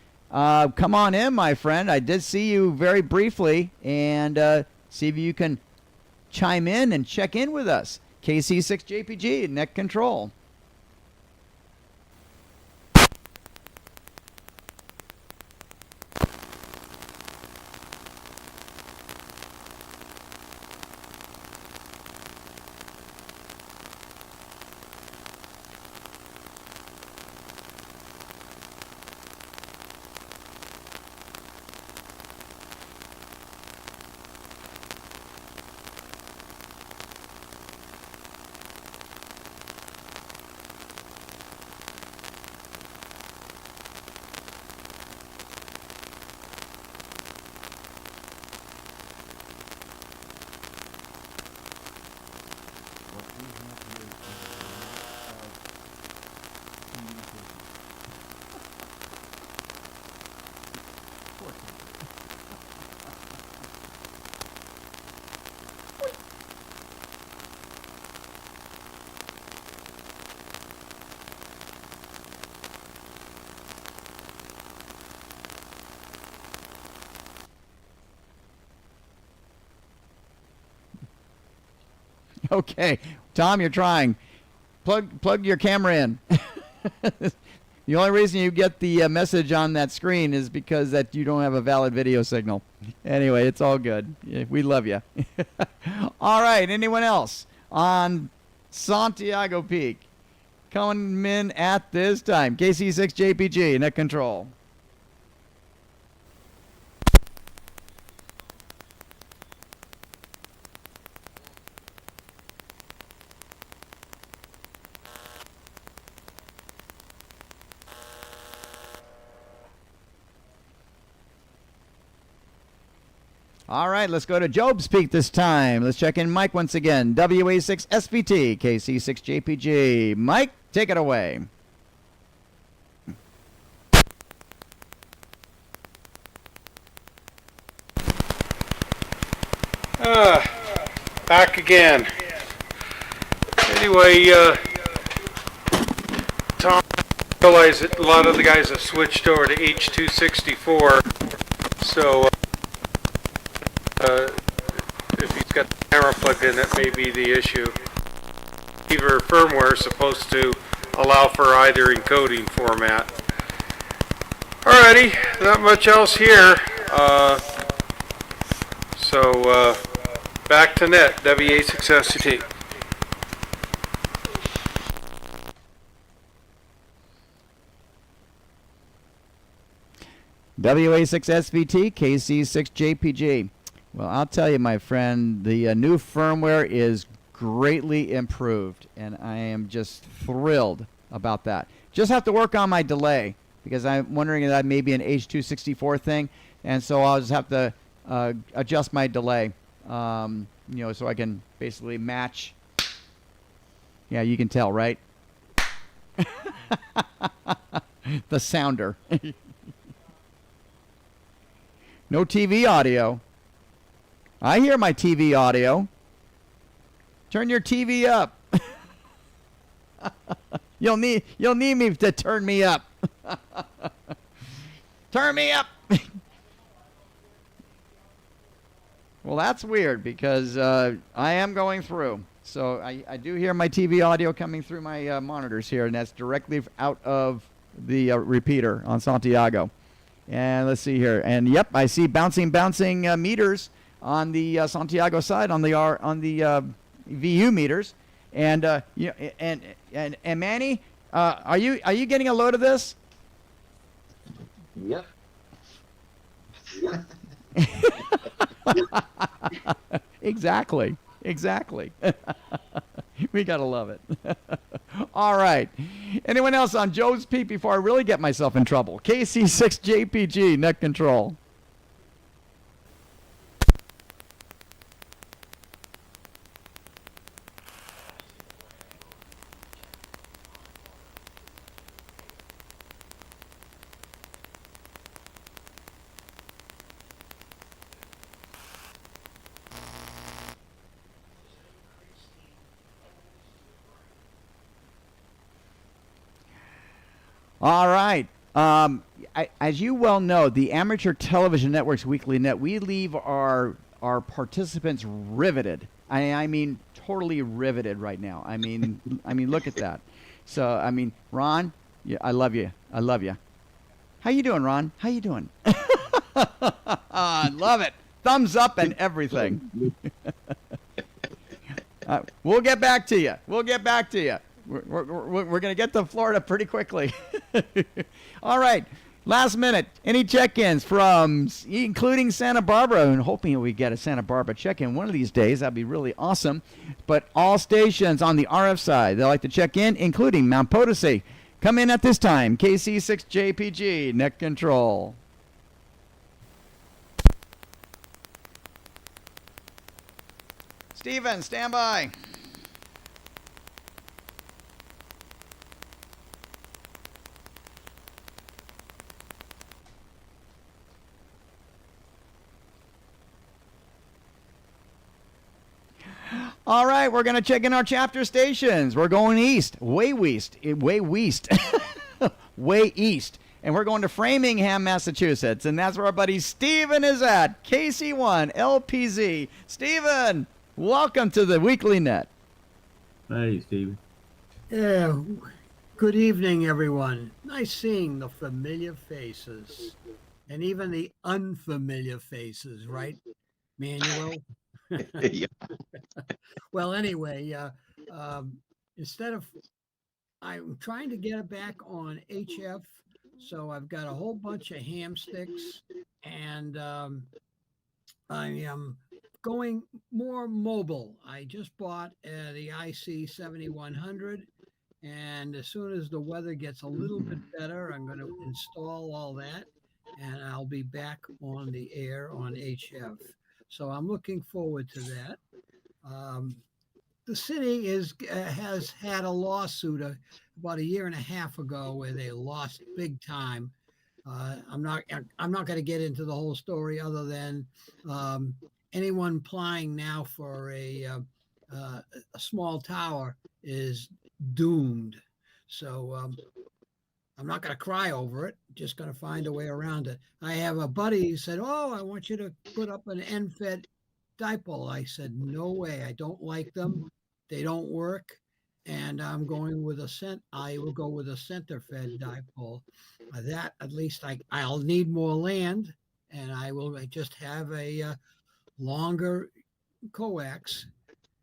Come on in, my friend. I did see you very briefly, and see if you can chime in and check in with us. KC6JPG, Net Control. Okay. Tom, you're trying. Plug your camera in. The only reason you get the message on that screen is because that you don't have a valid video signal. Anyway, it's all good. Yeah, we love you. All right. Anyone else on Santiago Peak coming in at this time? KC6JPG, net control. All right, let's go to Job's Peak this time. Let's check in Mike once again. WA6 SVT, KC6JPG. Mike, take it away. Back again. Anyway, Tom, I realize that a lot of the guys have switched over to H.264, so if he's got the camera plugged in, that may be the issue. Either firmware is supposed to allow for either encoding format. Alrighty, not much else here. So back to net, WA6SCT. WA6SVT, KC6JPG. Well, I'll tell you, my friend, the new firmware is greatly improved, and I am just thrilled about that. Just have to work on my delay, because I'm wondering if that may be an H.264 thing, and so I'll just have to adjust my delay, you know, so I can basically match. Yeah, you can tell, right? The sounder. No TV audio. I hear my TV audio. Turn your TV up. You'll need me to turn me up. Turn me up. Well, that's weird because I am going through. So I do hear my TV audio coming through my monitors here, and that's directly out of the repeater on Santiago. And let's see here. And yep, I see bouncing meters on the Santiago side on the VU meters. And you know, and Manny, are you getting a load of this? Yep. Exactly. We gotta love it. All right. Anyone else on Joe's Peak before I really get myself in trouble? KC6JPG, net control. All right. As you well know, the Amateur Television Network's Weekly Net, we leave our participants riveted. I mean, totally riveted right now. I mean, look at that. So, I mean, Ron, yeah, I love you. How you doing, Ron? How you doing? I love it. Thumbs up and everything. We'll get back to you. We're going to get to Florida pretty quickly. All right. Last minute. Any check-ins from, including Santa Barbara, and hoping we get a Santa Barbara check-in one of these days. That'd be really awesome. But all stations on the RF side, they like to check in, including Mount Potosi. Come in at this time. KC6JPG, net control. Steven, stand by. All right, we're going to check in our chapter stations. We're going east, way east. And we're going to Framingham, Massachusetts. And that's where our buddy Steven is at, KC1 LPZ. Steven, welcome to the Weekly Net. Hey, Stevie. Yeah, good evening, everyone. Nice seeing the familiar faces and even the unfamiliar faces, right, Manuel? Yeah. Well, anyway, instead of, I'm trying to get it back on HF, so I've got a whole bunch of ham sticks, and I am going more mobile. I just bought the IC 7100. And as soon as the weather gets a little bit better, I'm going to install all that and I'll be back on the air on HF. So I'm looking forward to that. Um, the city has had a lawsuit about a year and a half ago where they lost big time. I'm not going to get into the whole story other than um, anyone applying now for a small tower is doomed. So I'm not going to cry over it. Just going to find a way around it. I have a buddy who said, "Oh, I want you to put up an end-fed dipole." I said, "No way. I don't like them. They don't work." And I'm going with I will go with a center-fed dipole. That at least I'll need more land, and I will just have a longer coax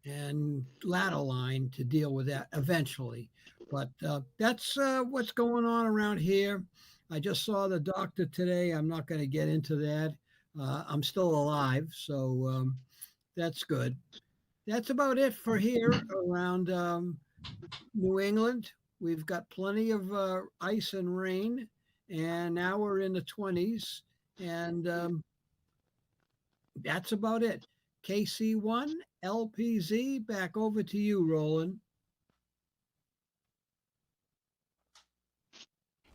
and ladder line to deal with that eventually. But that's what's going on around here. I just saw the doctor today. I'm not going to get into that. I'm still alive, so that's good. That's about it for here around New England. We've got plenty of ice and rain, and now we're in the 20s, and that's about it. KC1, LPZ, back over to you, Roland.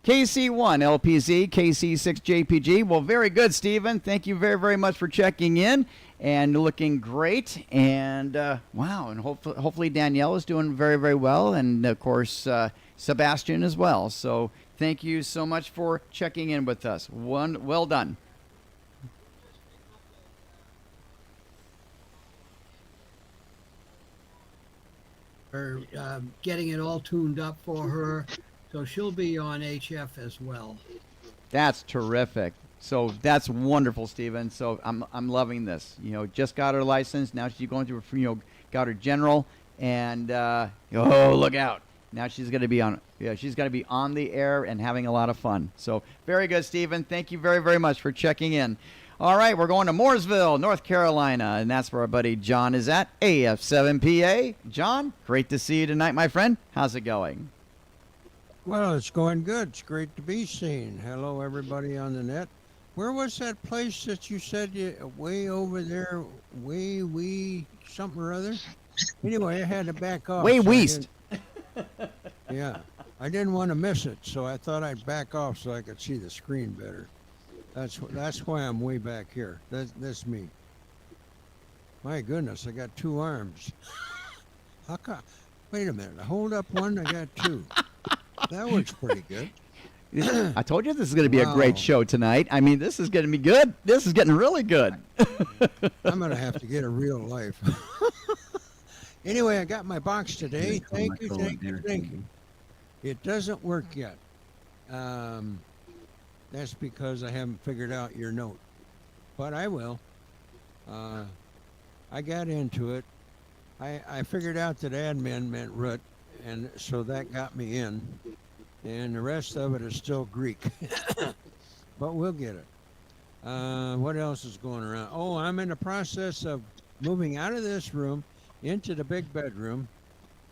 KC1, LPZ, KC6, JPG. Well, very good, Stephen. Thank you very, very much for checking in and looking great. And wow, and hopefully Danielle is doing very, very well. And of course, Sebastian as well. So thank you so much for checking in with us. Well done. For getting it all tuned up for her. So she'll be on HF as well. That's terrific. So that's wonderful, Stephen. So I'm loving this. You know, just got her license. Now she's going through, got her general, and oh, look out! Now she's going to be on. Yeah, she's going to be on the air and having a lot of fun. So very good, Stephen. Thank you very, very much for checking in. All right, we're going to Mooresville, North Carolina, and that's where our buddy John is at, AF7PA. John, great to see you tonight, my friend. How's it going? Well, it's going good. It's great to be seen. Hello, everybody on the net. Where was that place that you said way over there, way something or other? Anyway, I had to back off. Way west. Yeah, I didn't want to miss it, so I thought I'd back off so I could see the screen better. That's why I'm way back here. That's me. My goodness, I got two arms. How come? Wait a minute. I hold up one, I got two. That works pretty good. I told you this is going to be a great show tonight. I mean, this is going to be good. This is getting really good. I'm going to have to get a real life. Anyway, I got my box today. Thank you. It doesn't work yet. That's because I haven't figured out your note. But I will. I got into it. I figured out that admin meant root, and so that got me in. And the rest of it is still Greek. But we'll get it. What else is going around? Oh, I'm in the process of moving out of this room into the big bedroom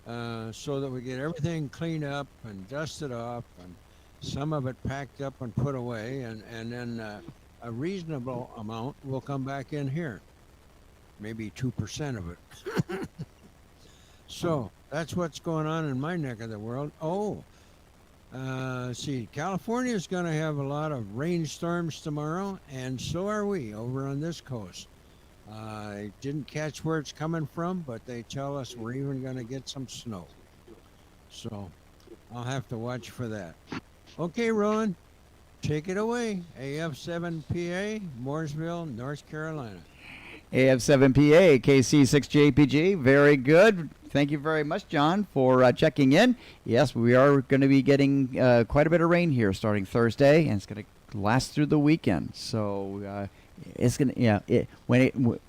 so that we get everything cleaned up and dusted off and some of it packed up and put away, and then a reasonable amount will come back in here. Maybe 2% of it. So that's what's going on in my neck of the world. Oh, see, California is going to have a lot of rainstorms tomorrow, and so are we over on this coast. I didn't catch where it's coming from, but they tell us we're even going to get some snow. So I'll have to watch for that. Okay, Roland, take it away. AF7PA, Mooresville, North Carolina. AF7PA, KC6JPG, very good. Thank you very much, John, for checking in. Yes, we are going to be getting quite a bit of rain here starting Thursday, and it's going to last through the weekend. So it's going to,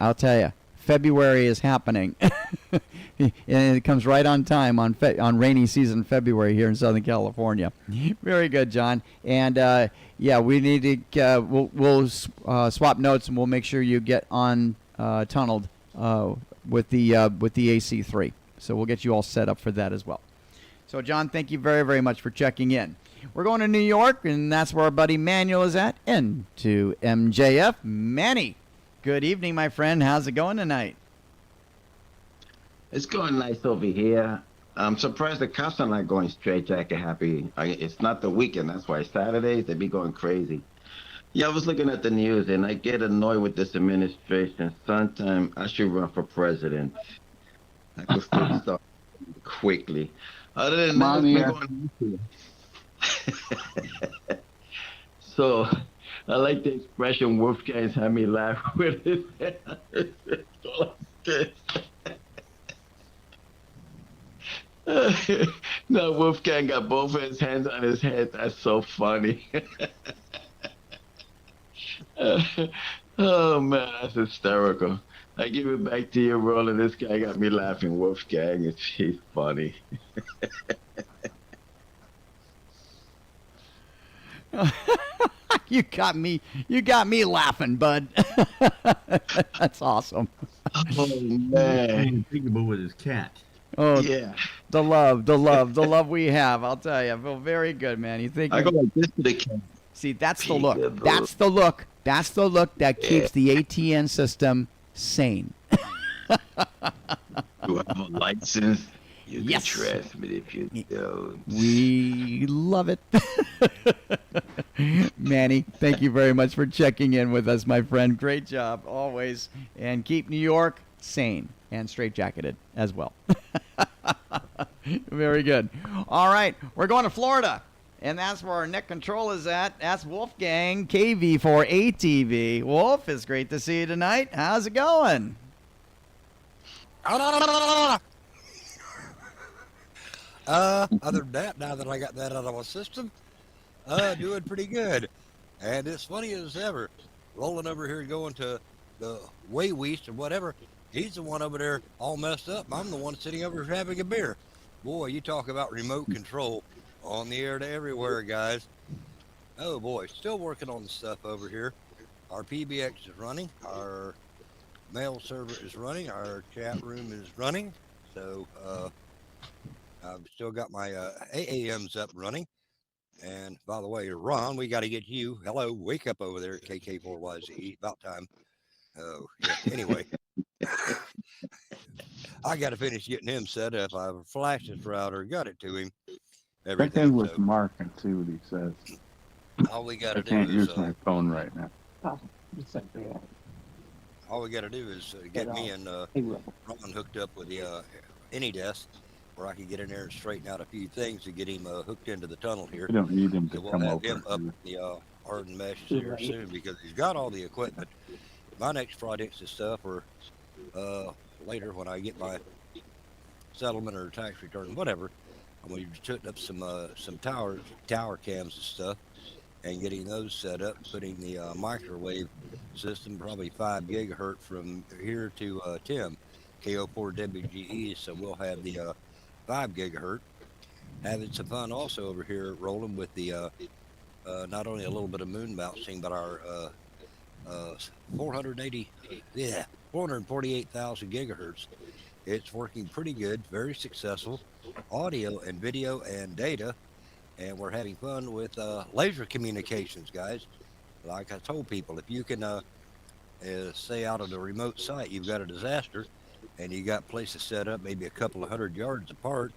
I'll tell you, February is happening, and it comes right on time on rainy season February here in Southern California. Very good, John. And we need to we'll swap notes, and we'll make sure you get on tunneled with the AC3. So we'll get you all set up for that as well. So, John, thank you very, very much for checking in. We're going to New York, and that's where our buddy Manuel is at, into MJF. Manny, good evening, my friend. How's it going tonight? It's going nice over here. I'm surprised the cops are not going straight jacket happy. It's not the weekend. That's why Saturdays, they be going crazy. Yeah, I was looking at the news, and I get annoyed with this administration. Sometime I should run for president. I could still start quickly. Other than that, it's been going So, I like the expression Wolfgang's had me laugh with his head. No, Wolfgang got both of his hands on his head. That's so funny. Oh, man, that's hysterical. I give it back to you, Roland. This guy got me laughing, Wolfgang. He's funny. You got me laughing, bud. That's awesome. Oh, man. Thinking about with his cat. Oh, yeah. The love we have. I'll tell you. I feel very good, man. You think I go like this to the cat. See, that's the look. That's the look. That's the look that keeps the ATN system sane. You have a license. You Yes. can transmit if you don't. We love it. Manny, thank you very much for checking in with us, my friend. Great job, always. And keep New York sane and straitjacketed as well. Very good. All right, we're going to Florida. And that's where our net control is at. That's Wolfgang, KV4ATV. Wolf, it's great to see you tonight. How's it going? Other than that, now that I got that out of my system, doing pretty good. And it's funny as ever, rolling over here going to the way west or whatever. He's the one over there all messed up. I'm the one sitting over here having a beer. Boy, you talk about remote control on the air to everywhere, guys. Oh boy, still working on the stuff over here. Our PBX is running. Our mail server is running. Our chat room is running. So, I've still got my AAMs up running. And by the way, Ron, we got to get you. Hello, wake up over there at KK4YZ. About time. Oh, yeah. Anyway, I got to finish getting him set up. I flashed his router, got it to him. Check in with Mark and see what he says. All we got I to do can't is use my phone right now. all we got to do is get me and Ron hooked up with the AnyDesk, where I can get in there and straighten out a few things to get him hooked into the tunnel here. You don't need him to So we'll come have over. him up the hardened meshes here soon because he's got all the equipment. My next projects and stuff are later when I get my settlement or tax return, whatever. I'm going to be putting up some tower cams and stuff and getting those set up, putting the microwave system, probably 5 gigahertz from here to Tim, KO4WGE, so we'll have the 5 gigahertz. Having some fun also over here rolling with the not only a little bit of moon bouncing, but our 448,000 gigahertz. It's working pretty good, very successful. Audio and video and data, and we're having fun with laser communications, guys. Like I told people, if you can say out of the remote site you've got a disaster and you got places set up maybe a couple of 100 yards apart,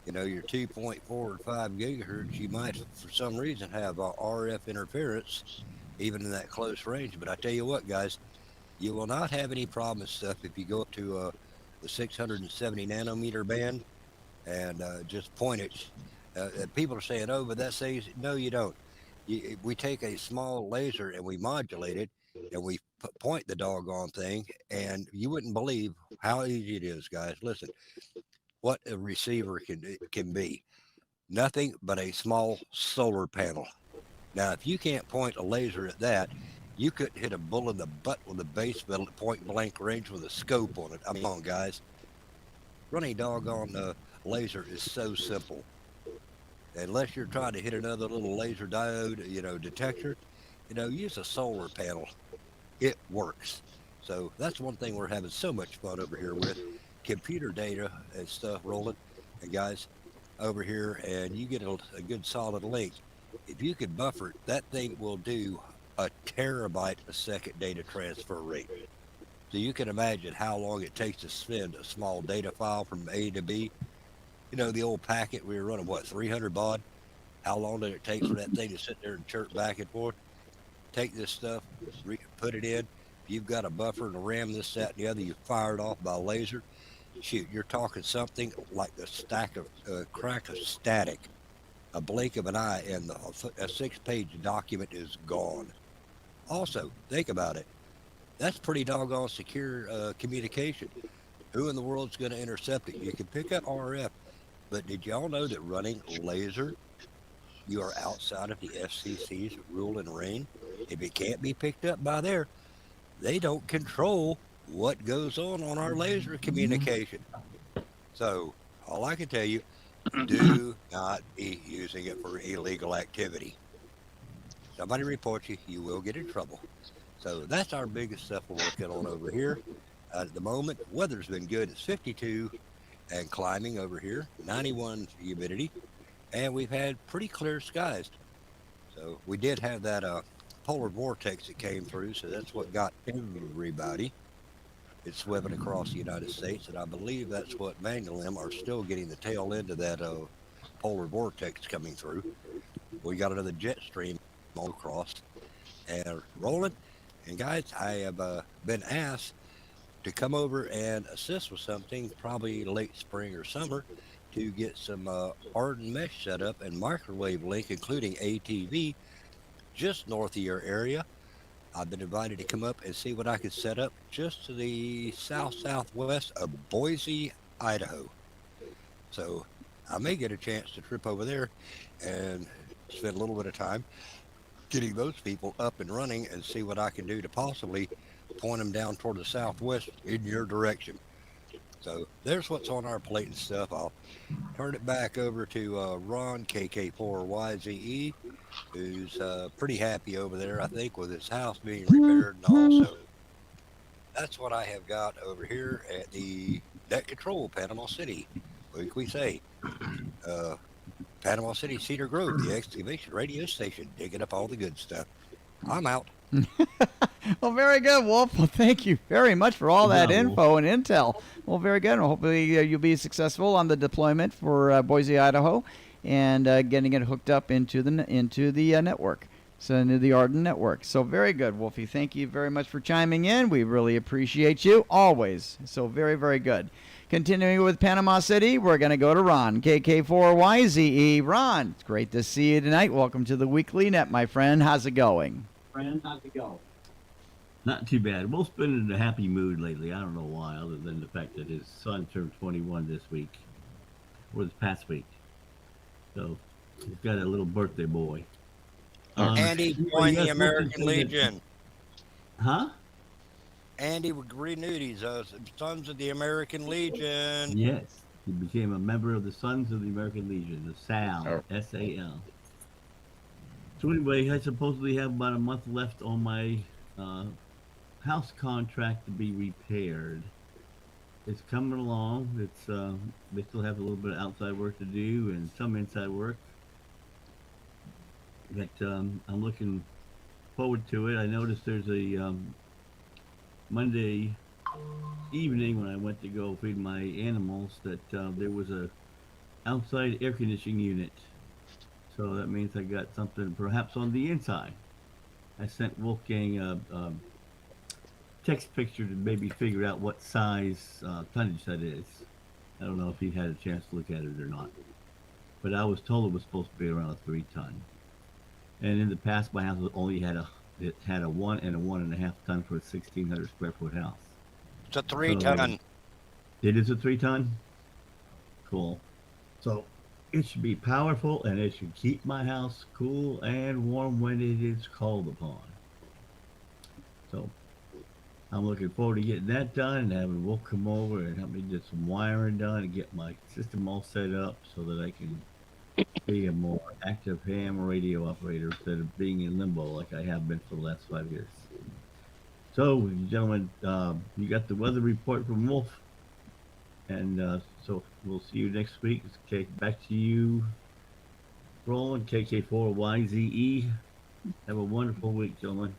you know, your 2.4 or 5 gigahertz, you might for some reason have RF interference even in that close range. But I tell you what, guys, you will not have any problem with stuff if you go up to the 670 nanometer band and just point it. People are saying, oh, but that says, no, you don't. We take a small laser and we modulate it and we point the doggone thing, and you wouldn't believe how easy it is, guys. Listen, what a receiver can be. Nothing but a small solar panel. Now, if you can't point a laser at that, you couldn't hit a bull in the butt with a base metal at point blank range with a scope on it. I mean, come on, guys. Running doggone laser is so simple. Unless you're trying to hit another little laser diode, detector, use a solar panel. It works. So that's one thing we're having so much fun over here with. Computer data and stuff rolling. And guys, over here, and you get a good solid link. If you could buffer it, that thing will do a terabyte a second data transfer rate. So you can imagine how long it takes to send a small data file from A to B. The old packet we were running, 300 baud? How long did it take for that thing to sit there and chirp back and forth? Take this stuff, put it in. If you've got a buffer and a RAM, this, that, and the other, you fire it off by laser. Shoot, you're talking something like a crack of static, a blink of an eye, and a 6-page document is gone. Also, think about it. That's pretty doggone secure communication. Who in the world's going to intercept it? You can pick up RF, but did y'all know that running laser, you are outside of the FCC's rule and reign? If it can't be picked up by there, they don't control what goes on our laser communication. So all I can tell you, do not be using it for illegal activity. Somebody reports you, you will get in trouble. So that's our biggest stuff we're working on over here. At the moment, weather's been good. It's 52 and climbing over here, 91 humidity, and we've had pretty clear skies. So we did have that polar vortex that came through, so that's what got everybody. It's sweeping across the United States, and I believe that's what Mangalim are still getting the tail end of that polar vortex coming through. We got another jet stream all across and rolling. And guys, I have been asked to come over and assist with something, probably late spring or summer, to get some Arden mesh set up and microwave link, including ATV, just north of your area. I've been invited to come up and see what I could set up just to the southwest of Boise, Idaho. So I may get a chance to trip over there and spend a little bit of time getting those people up and running and see what I can do to possibly point them down toward the southwest in your direction. So there's what's on our plate and stuff. I'll turn it back over to Ron, KK4YZE, who's pretty happy over there, I think, with his house being repaired. And also, that's what I have got over here at the Net Control, Panama City. What can we say? Panama City, Cedar Grove, the excavation radio station, digging up all the good stuff. I'm out. Well, very good, Wolf. Well, thank you very much for all that info and intel. Well, very good. Well, hopefully you'll be successful on the deployment for Boise, Idaho, and getting it hooked up into the network, so into the Arden network. So very good, Wolfie. Thank you very much for chiming in. We really appreciate you always. So very, very good. Continuing with Panama City, we're going to go to Ron, KK4YZE. Ron, it's great to see you tonight. Welcome to the Weekly Net, my friend. How's it going? Not too bad. Wolf's been in a happy mood lately. I don't know why, other than the fact that his son turned 21 this week, or this past week. So he's got a little birthday boy. Andy joined the American Legion. Huh? Andy renewed his Sons of the American Legion. Yes, he became a member of the Sons of the American Legion, the SAL, S-A-L. So anyway, I supposedly have about a month left on my house contract to be repaired. It's coming along. It's they still have a little bit of outside work to do and some inside work. But I'm looking forward to it. I noticed there's a Monday evening when I went to go feed my animals that there was a outside air conditioning unit. So that means I got something perhaps on the inside. I sent Wolfgang a text picture to maybe figure out what size tonnage that is. I don't know if he had a chance to look at it or not. But I was told it was supposed to be around a 3-ton. And in the past, my house only had a 1 and a 1.5 ton for a 1,600 square foot house. It's a 3-ton. It is a 3-ton? cool. So it should be powerful, and it should keep my house cool and warm when it is called upon. So I'm looking forward to getting that done and having Wolf come over and help me get some wiring done and get my system all set up so that I can be a more active ham radio operator instead of being in limbo like I have been for the last 5 years. So, gentlemen, you got the weather report from Wolf, and so we'll see you next week. Okay, back to you, Roland, KK4YZE. Have a wonderful week, gentlemen.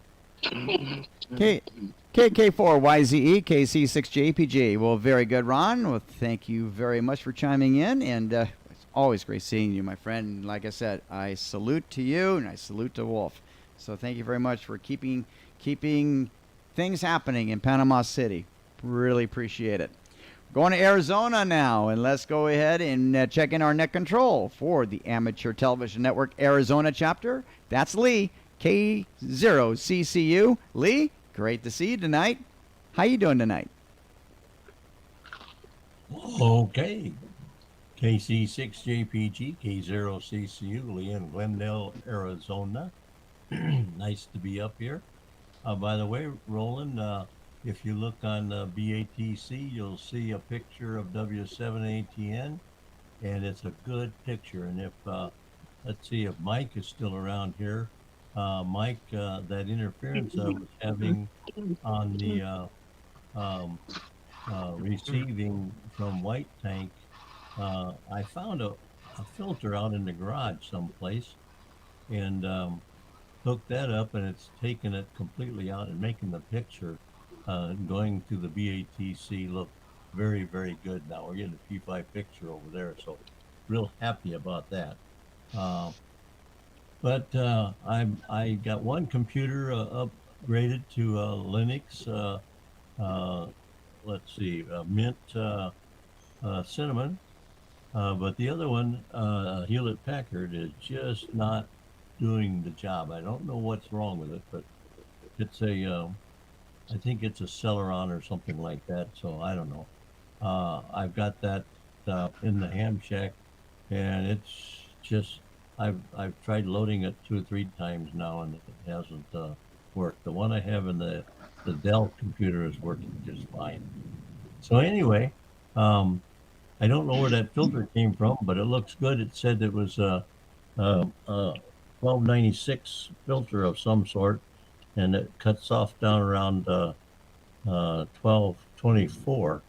KK4YZE, KC6JPG. Well, very good, Ron. Well, thank you very much for chiming in, and it's always great seeing you, my friend. And like I said, I salute to you, and I salute to Wolf. So thank you very much for keeping things happening in Panama City. Really appreciate it. Going to Arizona now, and let's go ahead and check in our net control for the Amateur Television Network Arizona chapter. That's Lee, K0CCU. Lee, great to see you tonight. How you doing tonight? Okay. KC6JPG, K0CCU, Lee in Glendale, Arizona. Nice to be up here. By the way, Roland, if you look on BATC, you'll see a picture of W7ATN, and it's a good picture. And if, let's see if Mike is still around here. Mike, that interference I was having on the receiving from White Tank, I found a filter out in the garage someplace, and hooked that up, and it's taken it completely out and making the picture going to the BATC look very, very good now. We're getting a P5 picture over there, so real happy about that. But I got one computer upgraded to Linux. Let's see, Mint Cinnamon. But the other one, Hewlett Packard, is just not doing the job. I don't know what's wrong with it, but it's a, I think it's a Celeron or something like that. So I don't know. I've got that in the ham shack, and it's just, I've tried loading it 2 or 3 times now, and it hasn't worked. The one I have in the Dell computer is working just fine. So anyway, I don't know where that filter came from, but it looks good. It said it was a 1296 filter of some sort, and it cuts off down around 1224,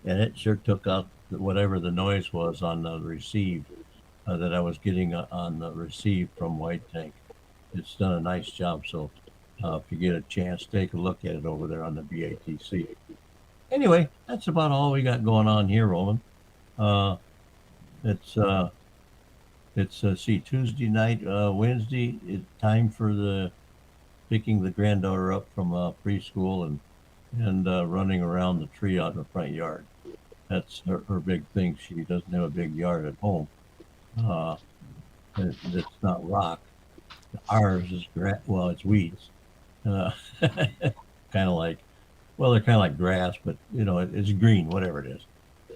and it sure took out whatever the noise was on the received that I was getting on the receive from White Tank. It's done a nice job, so if you get a chance, take a look at it over there on the BATC. Anyway, that's about all we got going on here, Roland. It's see, Tuesday night, Wednesday. It's time for picking the granddaughter up from preschool and running around the tree out in the front yard. That's her big thing. She doesn't have a big yard at home. It's not rock. Ours is well, it's weeds. Kind of like, well, they're kind of like grass, but you know, it's green, whatever it is.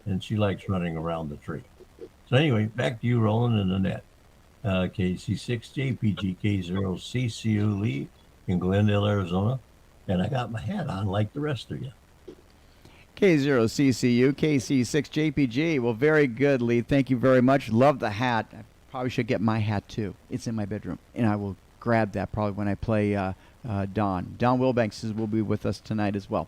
And she likes running around the tree. So anyway, back to you, Roland, in the net. KC6JPGK0CCU Lee in Glendale, Arizona. And I got my hat on like the rest of you. K0CCU, KC6JPG. Well, very good, Lee. Thank you very much. Love the hat. I probably should get my hat, too. It's in my bedroom. And I will grab that probably when I play Don. Don Wilbanks will be with us tonight as well.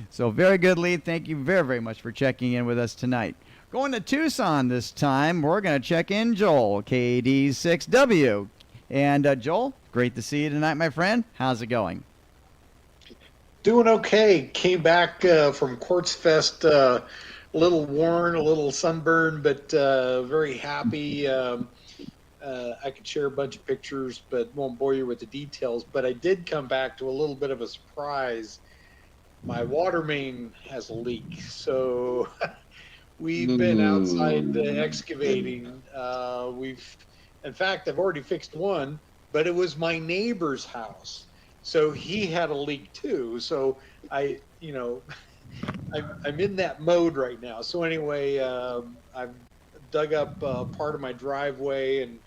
So very good, Lee. Thank you very, very much for checking in with us tonight. Going to Tucson this time, we're going to check in Joel, KD6W. And Joel, great to see you tonight, my friend. How's it going? Doing okay. Came back from Quartzfest, a little worn, a little sunburned, but very happy. I could share a bunch of pictures, but won't bore you with the details. But I did come back to a little bit of a surprise. My water main has a leak, so we've been outside excavating. In fact, I've already fixed one, but it was my neighbor's house. So he had a leak too. So I, I'm in that mode right now. So anyway, I've dug up part of my driveway, and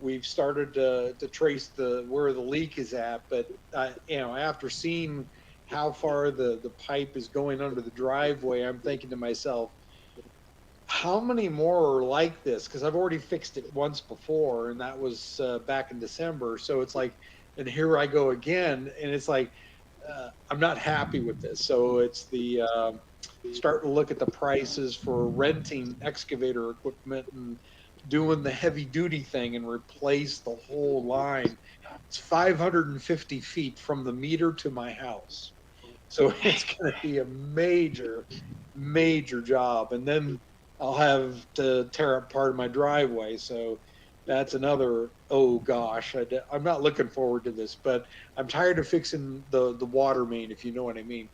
we've started to trace where the leak is at. But after seeing how far the pipe is going under the driveway, I'm thinking to myself, how many more are like this? Because I've already fixed it once before, and that was back in December. So it's like, and here I go again, and it's like, I'm not happy with this. So it's the starting to look at the prices for renting excavator equipment and doing the heavy duty thing and replace the whole line. It's 550 feet from the meter to my house. So it's going to be a major, major job. And then I'll have to tear up part of my driveway. So that's another, oh gosh, I'm not looking forward to this, but I'm tired of fixing the water main, if you know what I mean.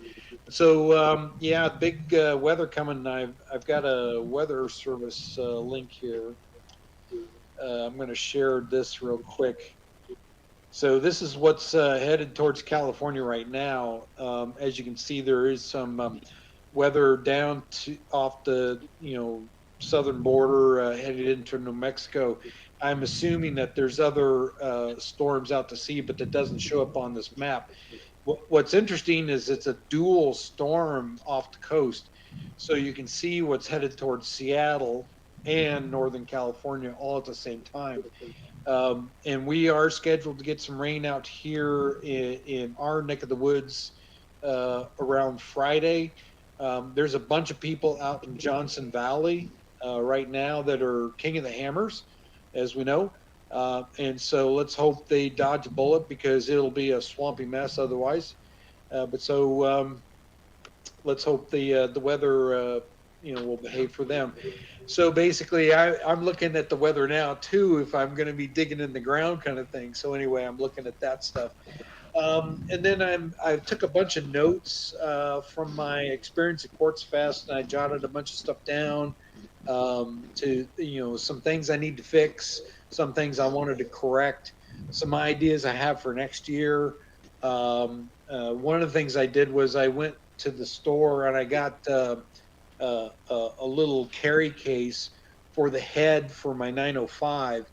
So yeah, big weather coming. I've got a weather service link here. I'm going to share this real quick. So this is what's headed towards California right now. As you can see, there is some weather down off the southern border headed into New Mexico. I'm assuming that there's other storms out to sea, but that doesn't show up on this map. What's interesting is it's a dual storm off the coast. So you can see what's headed towards Seattle and Northern California all at the same time. And we are scheduled to get some rain out here in our neck of the woods around Friday. There's a bunch of people out in Johnson Valley right now that are king of the hammers, as we know. And so let's hope they dodge a bullet, because it'll be a swampy mess otherwise. Let's hope the weather will behave for them. So basically, I'm looking at the weather now too, if I'm going to be digging in the ground kind of thing. So anyway, I'm looking at that stuff. And then I took a bunch of notes from my experience at Quartzfest, and I jotted a bunch of stuff down to some things I need to fix, some things I wanted to correct, some ideas I have for next year. One of the things I did was I went to the store and I got a little carry case for the head for my 905.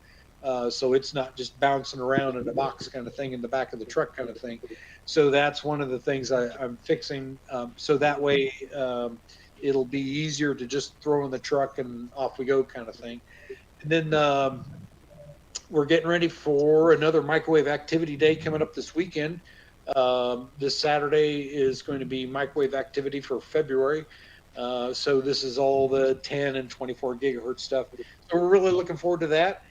So it's not just bouncing around in a box kind of thing in the back of the truck kind of thing. So that's one of the things I'm fixing. So that way it'll be easier to just throw in the truck and off we go kind of thing. And then we're getting ready for another microwave activity day coming up this weekend. This Saturday is going to be microwave activity for February. So this is all the 10 and 24 gigahertz stuff. So we're really looking forward to that.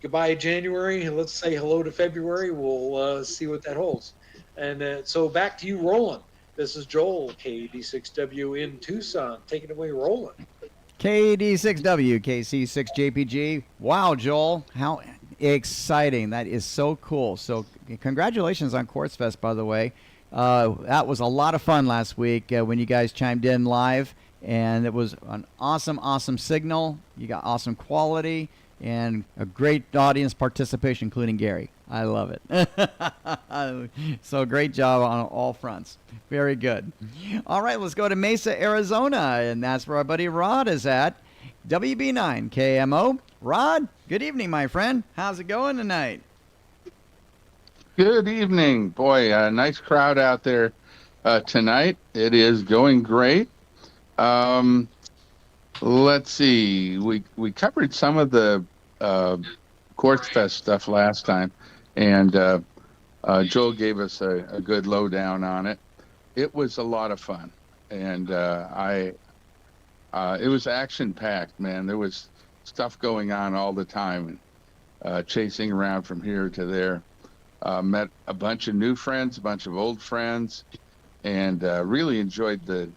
Goodbye January. Let's say hello to February. We'll see what that holds. And so back to you, Roland. This is Joel, KD6W in Tucson. Take it away, Roland. KD6W, KC6JPG. Wow, Joel, how exciting. That is so cool. So congratulations on Quartzfest, by the way. That was a lot of fun last week when you guys chimed in live, and it was an awesome signal. You got awesome quality and a great audience participation, including Gary. I love it. So great job on all fronts. Very good. All right, let's go to Mesa, Arizona, and that's where our buddy Rod is at. WB9 KMO. Rod, good evening, my friend. How's it going tonight? Good evening. Boy, nice crowd out there tonight. It is going great. Let's see. We covered some of the Quartzfest stuff last time, and Joel gave us a good lowdown on it. It was a lot of fun, and it was action-packed, man. There was stuff going on all the time, chasing around from here to there. Met a bunch of new friends, a bunch of old friends, and really enjoyed the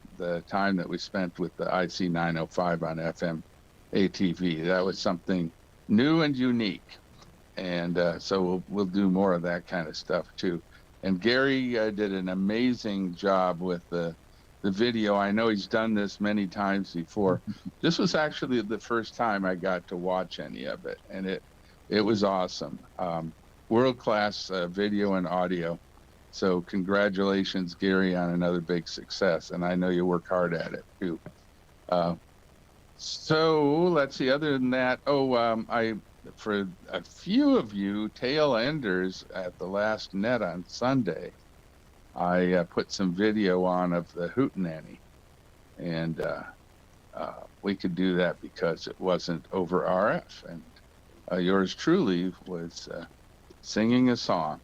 time that we spent with the IC 905 on FM ATV. That was something new and unique, and so we'll do more of that kind of stuff too. And Gary did an amazing job with the video. I know he's done this many times before. This was actually the first time I got to watch any of it, and it was awesome. World-class video and audio, So congratulations, Gary, on another big success. And I know you work hard at it too. So let's see. Other than that, for a few of you tail enders at the last net on Sunday, I put some video on of the hootenanny, and we could do that because it wasn't over RF, and yours truly was singing a song.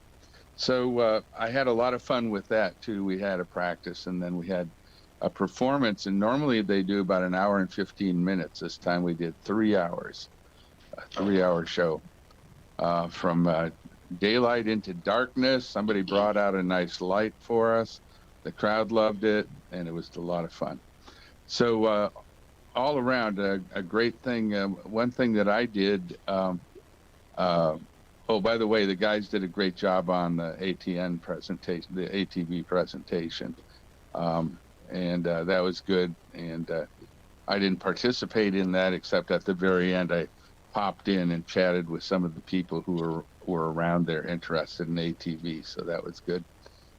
So I had a lot of fun with that too. We had a practice, and then we had a performance, and normally they do about an hour and 15 minutes. This time we did 3 hours, a 3-hour show from daylight into darkness. Somebody brought out a nice light for us. The crowd loved it, and it was a lot of fun. So all around, a great thing. One thing that I did, oh, by the way, the guys did a great job on the ATN presentation, the ATV presentation. And that was good. And I didn't participate in that, except at the very end, I popped in and chatted with some of the people who were around there interested in ATV. So that was good.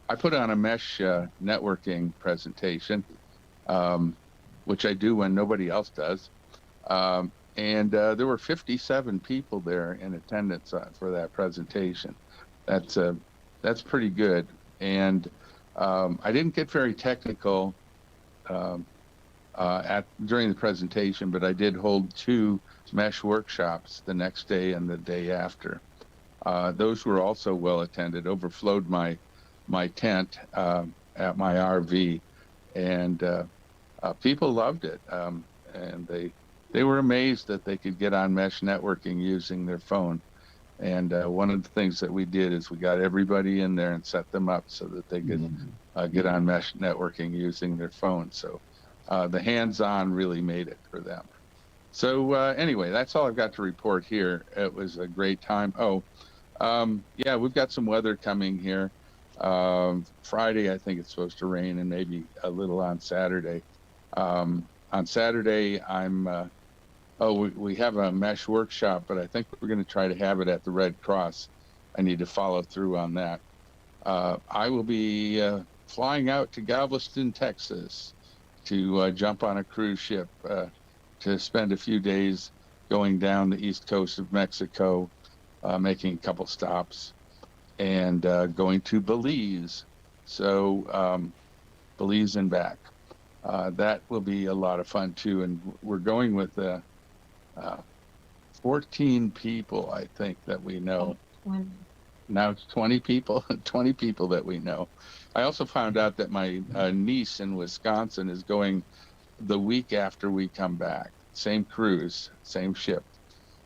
I put on a mesh networking presentation, which I do when nobody else does. And there were 57 people there in attendance for that presentation. That's pretty good. And I didn't get very technical during the presentation, but I did hold 2 mesh workshops the next day and the day after. Those were also well attended. Overflowed my tent at my RV, and people loved it. And they were amazed that they could get on mesh networking using their phone. And one of the things that we did is we got everybody in there and set them up so that they could get on mesh networking using their phone. So the hands-on really made it for them. So anyway, that's all I've got to report here. It was a great time. Yeah, we've got some weather coming here. Friday, I think it's supposed to rain, and maybe a little on Saturday. On Saturday, we have a mesh workshop, but I think we're going to try to have it at the Red Cross. I need to follow through on that. I will be flying out to Galveston, Texas to jump on a cruise ship to spend a few days going down the east coast of Mexico, making a couple stops, and going to Belize. So Belize and back. That will be a lot of fun too. And we're going with 14 people, I think, that we know. Now it's 20 people, 20 people that we know. I also found out that my niece in Wisconsin is going the week after we come back. Same cruise, same ship.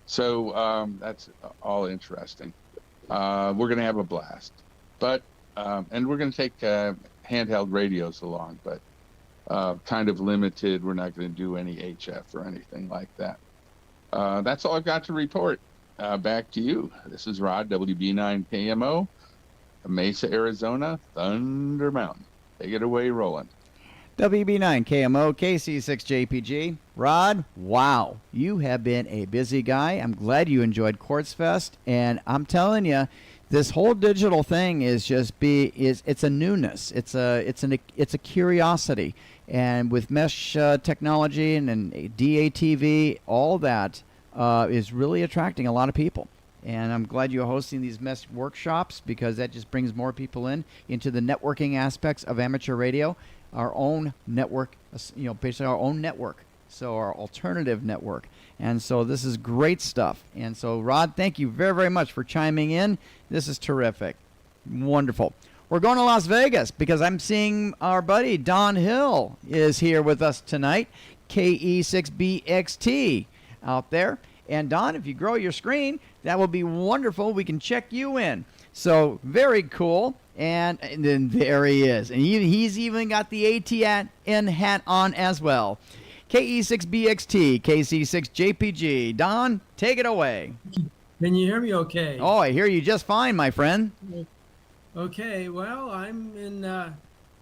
So that's all interesting. We're going to have a blast. But, and we're going to take handheld radios along, but kind of limited. We're not going to do any HF or anything like that. That's all I've got to report. Back to you. This is Rod, WB9 KMO, Mesa, Arizona, Thunder Mountain. Take it away, Roland. WB9 KMO, KC6JPG. Rod, wow, you have been a busy guy. I'm glad you enjoyed Quartzfest, and I'm telling you, this whole digital thing is it's a newness. It's a curiosity, and with mesh technology and DATV, all that is really attracting a lot of people. And I'm glad you're hosting these mesh workshops, because that just brings more people into the networking aspects of amateur radio. Our own network, basically our own network, so our alternative network. And so this is great stuff. And so, Rod, thank you very, very much for chiming in. This is terrific. Wonderful. We're going to Las Vegas because I'm seeing our buddy Don Hill is here with us tonight, KE6BXT out there. And Don, if you grow your screen, that will be wonderful. We can check you in. So very cool. And then there he is. And he's even got the ATN hat on as well. KE6BXT, KC6JPG. Don, take it away. Can you hear me okay? Oh, I hear you just fine, my friend. Okay, well, I'm in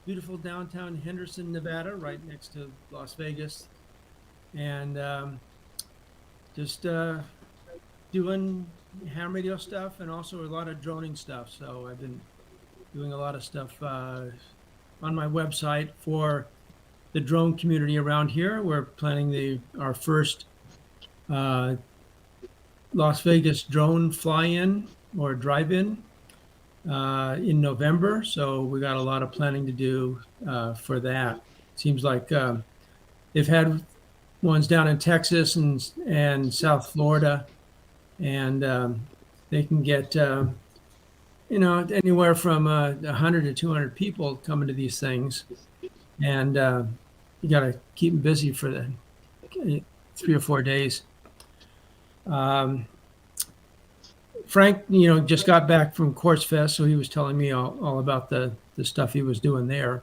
beautiful downtown Henderson, Nevada, right next to Las Vegas. And just doing ham radio stuff and also a lot of droning stuff. So I've been doing a lot of stuff on my website for the drone community around here. We're planning our first Las Vegas drone fly-in or drive-in in November. So we got a lot of planning to do for that. Seems like they've had ones down in Texas and South Florida, and they can get anywhere from 100 to 200 people coming to these things, and you got to keep them busy for the 3 or 4 days. Frank, just got back from Quartzfest, so he was telling me all about the stuff he was doing there,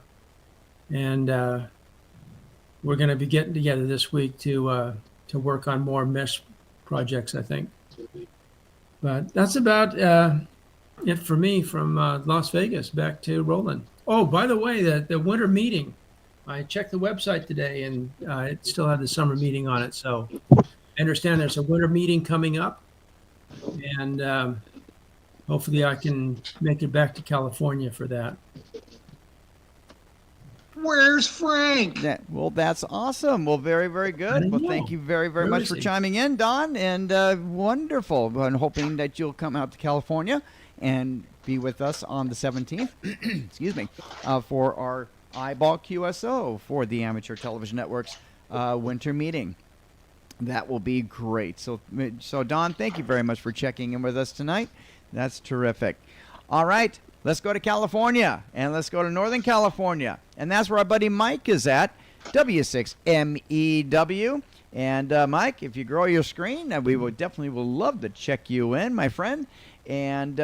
and we're going to be getting together this week to work on more mesh projects, I think. But that's about it for me from Las Vegas. Back to Roland. Oh, by the way, the winter meeting, I checked the website today, and it still had the summer meeting on it. So I understand there's a winter meeting coming up, and hopefully I can make it back to California for that. Where's Frank? Well, that's awesome. Well, very, very good. Well, thank you very, very much for chiming in, Don, and wonderful. I'm hoping that you'll come out to California and be with us on the 17th, excuse me, for our Eyeball QSO for the Amateur Television Network's winter meeting. That will be great. So, Don, thank you very much for checking in with us tonight. That's terrific. All right. Let's go to California, and let's go to Northern California. And that's where our buddy Mike is at, W6MEW. And Mike, if you grow your screen, we will definitely love to check you in, my friend. And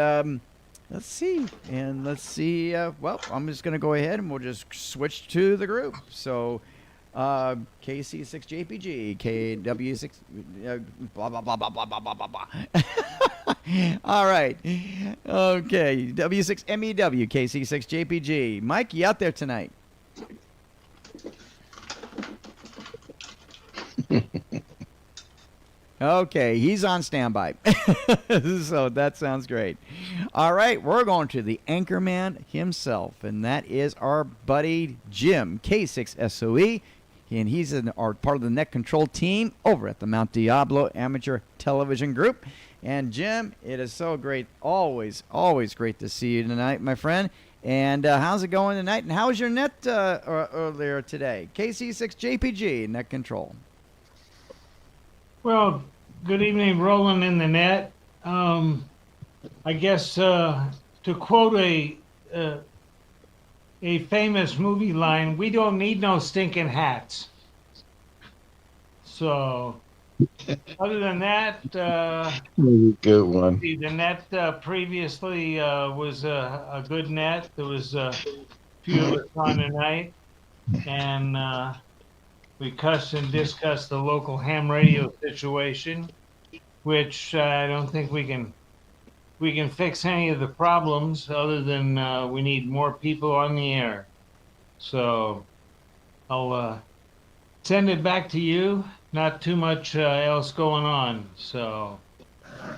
let's see. Well, I'm just going to go ahead, and we'll just switch to the group. So KC6JPG, KW6, blah, blah, blah, blah, blah, blah, blah, blah. All right. Okay. W6MEW, KC6JPG. Mike, you out there tonight? Okay, he's on standby. So that sounds great. All right, we're going to the anchorman himself, and that is our buddy Jim, K6SOE. And he's part of the net control team over at the Mount Diablo Amateur Television Group. And Jim, it is so great, always great to see you tonight, my friend. And how's it going tonight? And how was your net earlier today? KC6JPG, net control. Well, good evening, Roland in the net. I guess to quote a famous movie line, we don't need no stinking hats. So, other than that, good one. the net previously was a good net. There was a few of us on tonight, and we cussed and discussed the local ham radio situation, which I don't think we can fix any of the problems other than we need more people on the air. So I'll send it back to you. Not too much else going on. So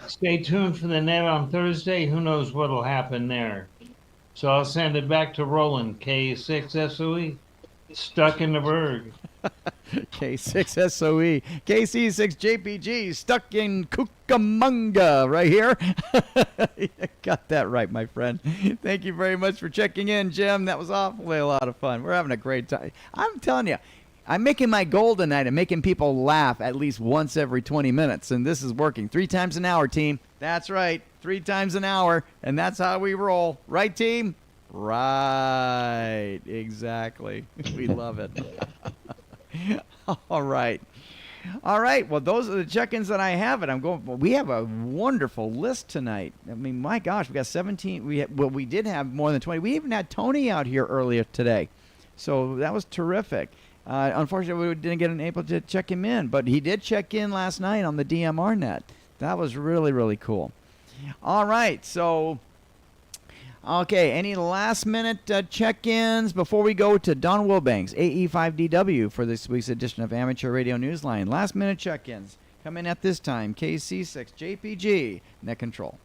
stay tuned for the net on Thursday. Who knows what'll happen there. So I'll send it back to Roland, K6SOE, stuck in the Berg. K6SOE, KC6JPG, stuck in Cucamonga, right here. Got that right, my friend. Thank you very much for checking in, Jim. That was awfully a lot of fun. We're having a great time. I'm telling you, I'm making my goal tonight of making people laugh at least once every 20 minutes, and this is working. 3 times an hour, team. That's right, 3 times an hour, and that's how we roll. Right, team? Right, exactly. We love it. All right. Well, those are the check-ins that I have, and we have a wonderful list tonight. I mean, my gosh, we got 17. We did have more than 20. We even had Tony out here earlier today, so that was terrific. Unfortunately, we didn't get able to check him in, but he did check in last night on the DMR net. That was really, really cool. All right, so okay, any last-minute check-ins before we go to Don Wilbanks, AE5DW, for this week's edition of Amateur Radio Newsline? Last-minute check-ins coming at this time. KC6JPG, net control.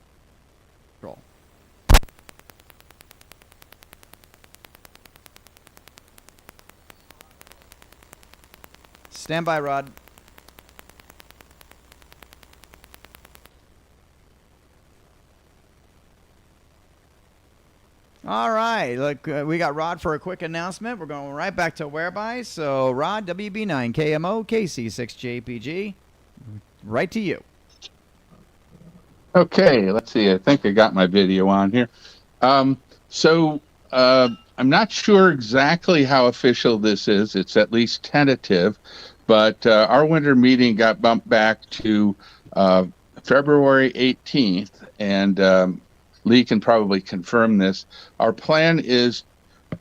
Stand by, Rod. All right, look, we got Rod for a quick announcement. We're going right back to Whereby. So, Rod, WB9 KMO KC6JPG, right to you. Okay, let's see. I think I got my video on here. I'm not sure exactly how official this is. It's at least tentative, but our winter meeting got bumped back to February 18th, and Lee can probably confirm this. Our plan is,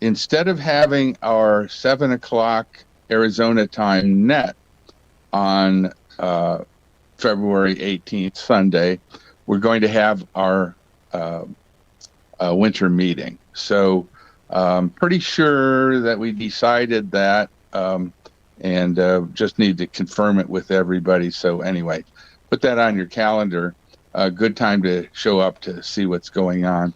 instead of having our 7 o'clock Arizona time net on February 18th, Sunday, we're going to have our winter meeting. So I'm pretty sure that we decided that, and just need to confirm it with everybody. So anyway, put that on your calendar. A good time to show up to see what's going on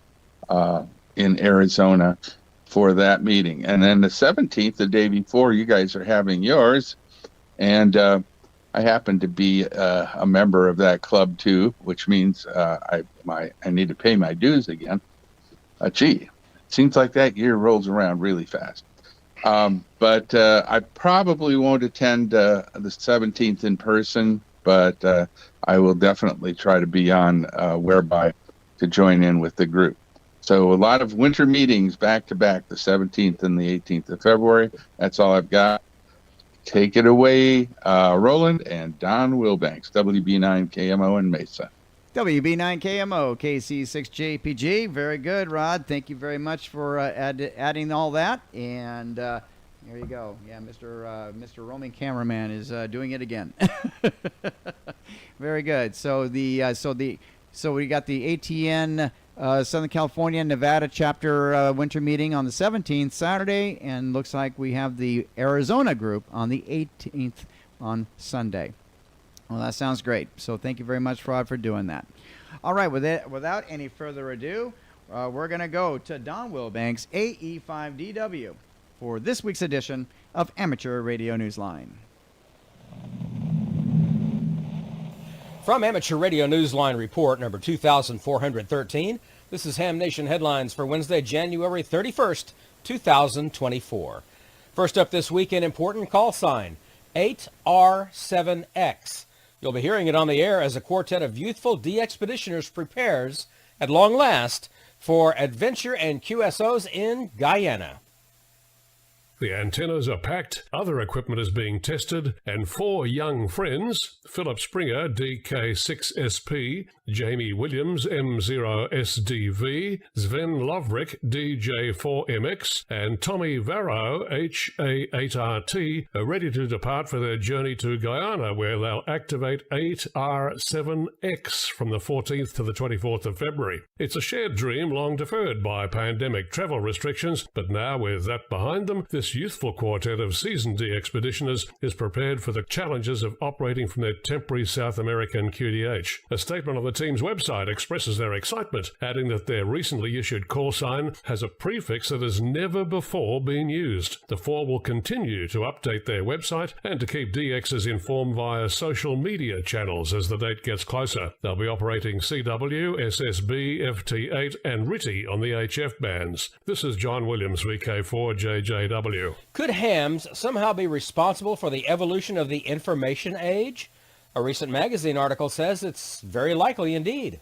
in Arizona for that meeting. And then the 17th, the day before, you guys are having yours. And I happen to be a member of that club too, which means I need to pay my dues again. Gee, it seems like that year rolls around really fast. But I probably won't attend the 17th in person, but I will definitely try to be on Whereby to join in with the group. So a lot of winter meetings back to back, the 17th and the 18th of February. That's all I've got. Take it away, Roland and Don Wilbanks, WB9 KMO in Mesa. WB9 KMO, KC6JPG. Very good, Rod. Thank you very much for adding all that. And there you go. Yeah, Mr. Roaming Cameraman is doing it again. Very good. So we got the ATN Southern California Nevada chapter winter meeting on the 17th, Saturday, and looks like we have the Arizona group on the 18th on Sunday. Well, that sounds great. So thank you very much, Rod, for doing that. All right, without any further ado, we're going to go to Don Wilbanks, AE5DW, for this week's edition of Amateur Radio Newsline. From Amateur Radio Newsline Report number 2413, this is Ham Nation Headlines for Wednesday, January 31st, 2024. First up this week, an important call sign, 8R7X. You'll be hearing it on the air as a quartet of youthful de-expeditioners prepares, at long last, for adventure and QSOs in Guyana. The antennas are packed, other equipment is being tested, and 4 young friends, Philip Springer, DK6SP, Jamie Williams, M0SDV, Sven Lovrick, DJ4MX, and Tommy Varro, HA8RT, are ready to depart for their journey to Guyana, where they'll activate 8R7X from the 14th to the 24th of February. It's a shared dream long deferred by pandemic travel restrictions, but now with that behind them, this youthful quartet of seasoned de-expeditioners is prepared for the challenges of operating from their temporary South American QDH. A statement on the team's website expresses their excitement, adding that their recently issued call sign has a prefix that has never before been used. The 4 will continue to update their website and to keep DXs informed via social media channels as the date gets closer. They'll be operating CW, SSB, FT8 and RITI on the HF bands. This is John Williams, VK4JJW. Could hams somehow be responsible for the evolution of the information age? A recent magazine article says it's very likely indeed.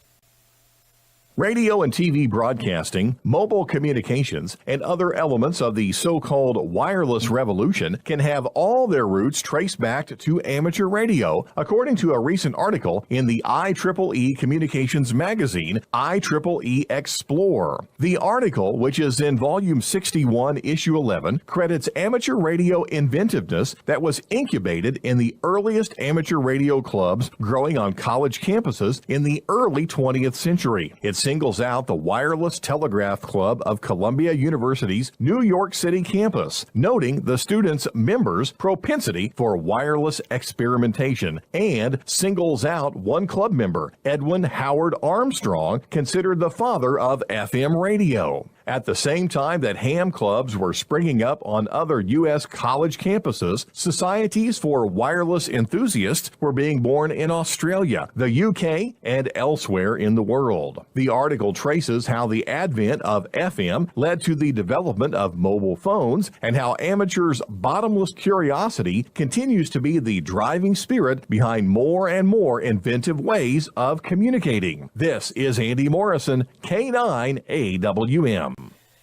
Radio and TV broadcasting, mobile communications, and other elements of the so-called wireless revolution can have all their roots traced back to amateur radio, according to a recent article in the IEEE Communications magazine, IEEE Explore. The article, which is in Volume 61, Issue 11, credits amateur radio inventiveness that was incubated in the earliest amateur radio clubs growing on college campuses in the early 20th century. It singles out the Wireless Telegraph Club of Columbia University's New York City campus, noting the students' members' propensity for wireless experimentation, and singles out one club member, Edwin Howard Armstrong, considered the father of FM radio. At the same time that ham clubs were springing up on other U.S. college campuses, societies for wireless enthusiasts were being born in Australia, the UK, and elsewhere in the world. The article traces how the advent of FM led to the development of mobile phones and how amateurs' bottomless curiosity continues to be the driving spirit behind more and more inventive ways of communicating. This is Andy Morrison, K9AWM.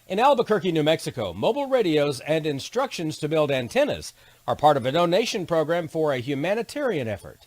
In Albuquerque, New Mexico, mobile radios and instructions to build antennas are part of a donation program for a humanitarian effort.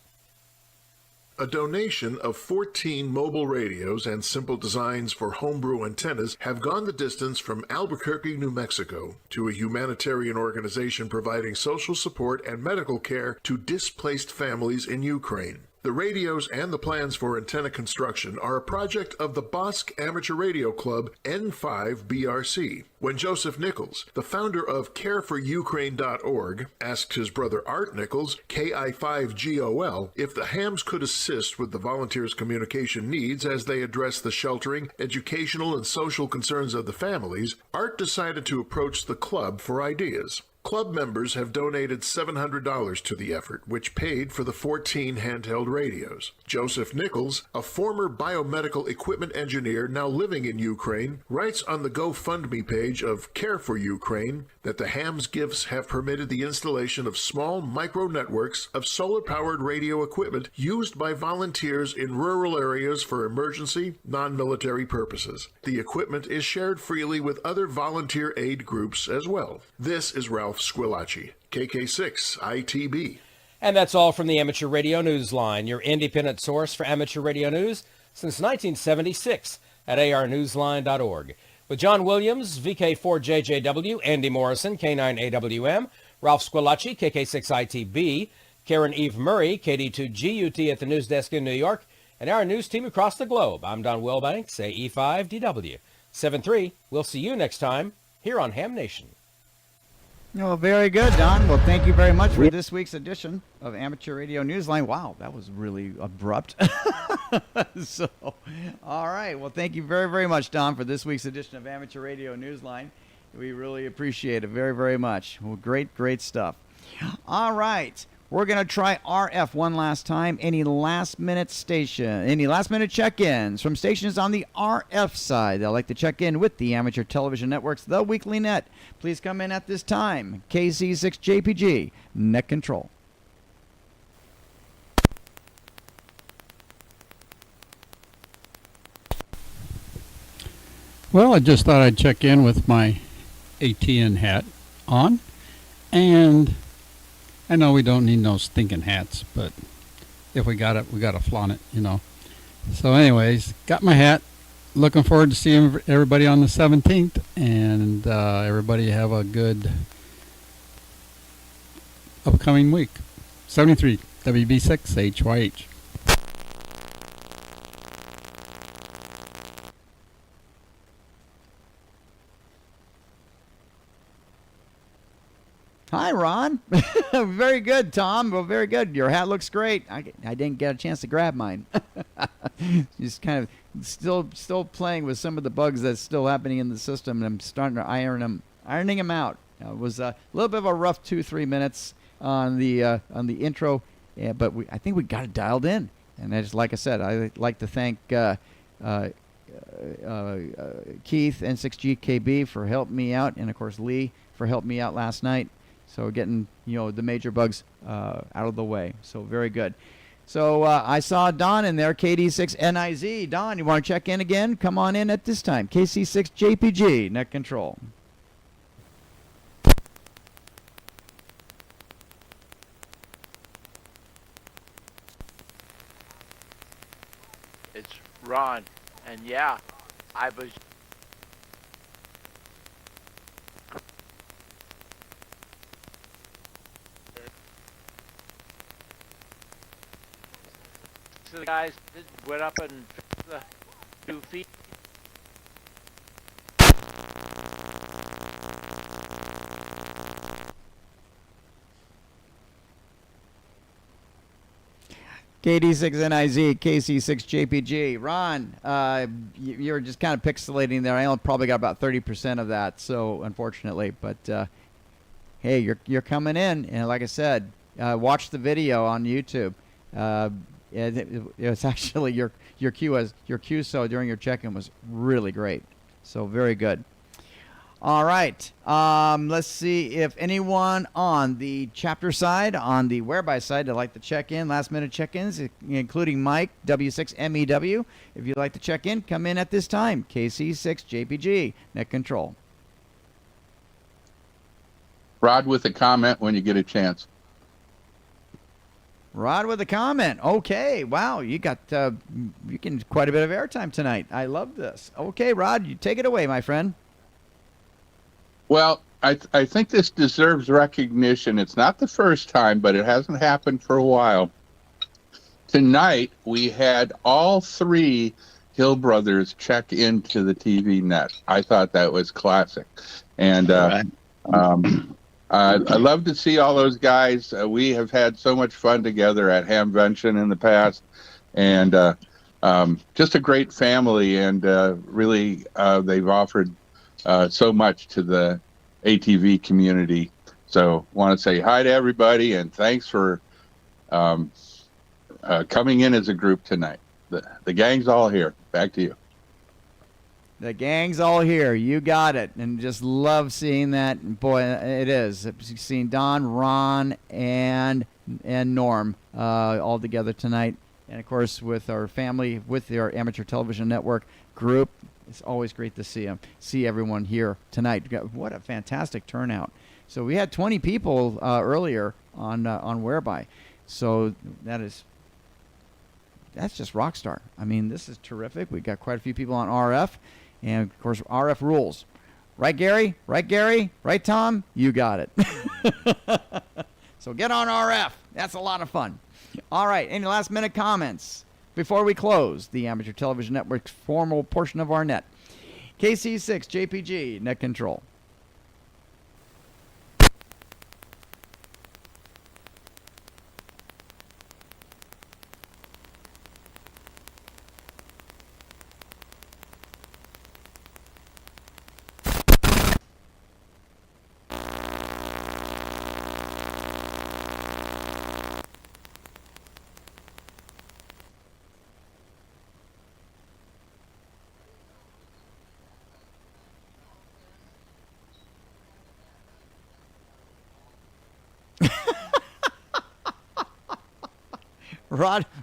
A donation of 14 mobile radios and simple designs for homebrew antennas have gone the distance from Albuquerque, New Mexico, to a humanitarian organization providing social support and medical care to displaced families in Ukraine. The radios and the plans for antenna construction are a project of the Bosque Amateur Radio Club N5BRC. When Joseph Nichols, the founder of careforukraine.org, asked his brother Art Nichols, KI5GOL, if the hams could assist with the volunteers' communication needs as they address the sheltering, educational, and social concerns of the families, Art decided to approach the club for ideas. Club members have donated $700 to the effort, which paid for the 14 handheld radios. Joseph Nichols, a former biomedical equipment engineer now living in Ukraine, writes on the GoFundMe page of Care for Ukraine that the hams gifts have permitted the installation of small micro networks of solar-powered radio equipment used by volunteers in rural areas for emergency, non-military purposes. The equipment is shared freely with other volunteer aid groups as well. This is Ralph Squillaci, KK6 ITB. And that's all from the Amateur Radio Newsline, your independent source for amateur radio news since 1976 at arnewsline.org. With John Williams, VK4JJW, Andy Morrison, K9AWM, Ralph Squillaci, KK6ITB, Karen Eve Murray, KD2GUT at the news desk in New York, and our news team across the globe. I'm Don Wilbanks, AE5DW. 7-3. We'll see you next time here on Ham Nation. Well, very good, Don. Well, thank you very much for this week's edition of Amateur Radio Newsline. Wow, that was really abrupt. So, all right. Well, thank you very, very much, Don, for this week's edition of Amateur Radio Newsline. We really appreciate it very, very much. Well, great, great stuff. All right. We're going to try RF one last time. Any last-minute check-ins from stations on the RF side that like to check in with the Amateur Television Network's The Weekly Net, please come in at this time. KC6JPG, Net Control. Well, I just thought I'd check in with my ATN hat on, and I know we don't need no stinking hats, but if we got it, we got to flaunt it, you know. So anyways, got my hat. Looking forward to seeing everybody on the 17th, and everybody have a good upcoming week. 73 WB6 HYH. Hi, Ron. Very good, Tom. Well, very good. Your hat looks great. I didn't get a chance to grab mine. Just kind of still playing with some of the bugs that's still happening in the system, and I'm starting to ironing them out. It was a little bit of a rough 2-3 minutes on the intro, but I think we got it dialed in. And like I said, I'd like to thank Keith N6GKB for helping me out, and of course Lee for helping me out last night. So getting, the major bugs out of the way. So very good. So I saw Don in there, KD6NIZ. Don, you want to check in again? Come on in at this time. KC6JPG, Net Control. It's Ron. And yeah, I was... So the guys went up and fixed the new feet. KD6NIZ, KC6JPG. Ron, you were just kind of pixelating there. I only probably got about 30% of that, so unfortunately. But hey, you're coming in, and like I said, watch the video on YouTube. It was actually your QSO during your check-in was really great, so very good. All right. Let's see if anyone on the chapter side, on the Whereby side, would like to check in, last-minute check-ins, including Mike, W6MEW. If you'd like to check in, come in at this time. KC6JPG, net control. Rod with a comment when you get a chance. Rod with a comment. Okay. Wow. You got you can quite a bit of airtime tonight. I love this. Okay, Rod, you take it away, my friend. Well, I think this deserves recognition. It's not the first time, but it hasn't happened for a while. Tonight, we had all 3 Hill brothers check into the TV net. I thought that was classic. And I love to see all those guys. We have had so much fun together at Hamvention in the past. And just a great family. And really, they've offered so much to the ATV community. So want to say hi to everybody and thanks for coming in as a group tonight. The gang's all here. Back to you. The gang's all here. You got it. And just love seeing that. And boy, it is. Seeing Don, Ron, and Norm all together tonight. And of course, with our family, with our Amateur Television Network group, it's always great to see everyone here tonight. What a fantastic turnout! So we had 20 people earlier on Whereby, so that's just rock star. I mean, this is terrific. We got quite a few people on RF, and of course RF rules, right, Gary? Right, Gary? Right, Tom? You got it. So get on RF. That's a lot of fun. All right. Any last minute comments before we close the Amateur Television Network's formal portion of our net? KC6 JPG net control.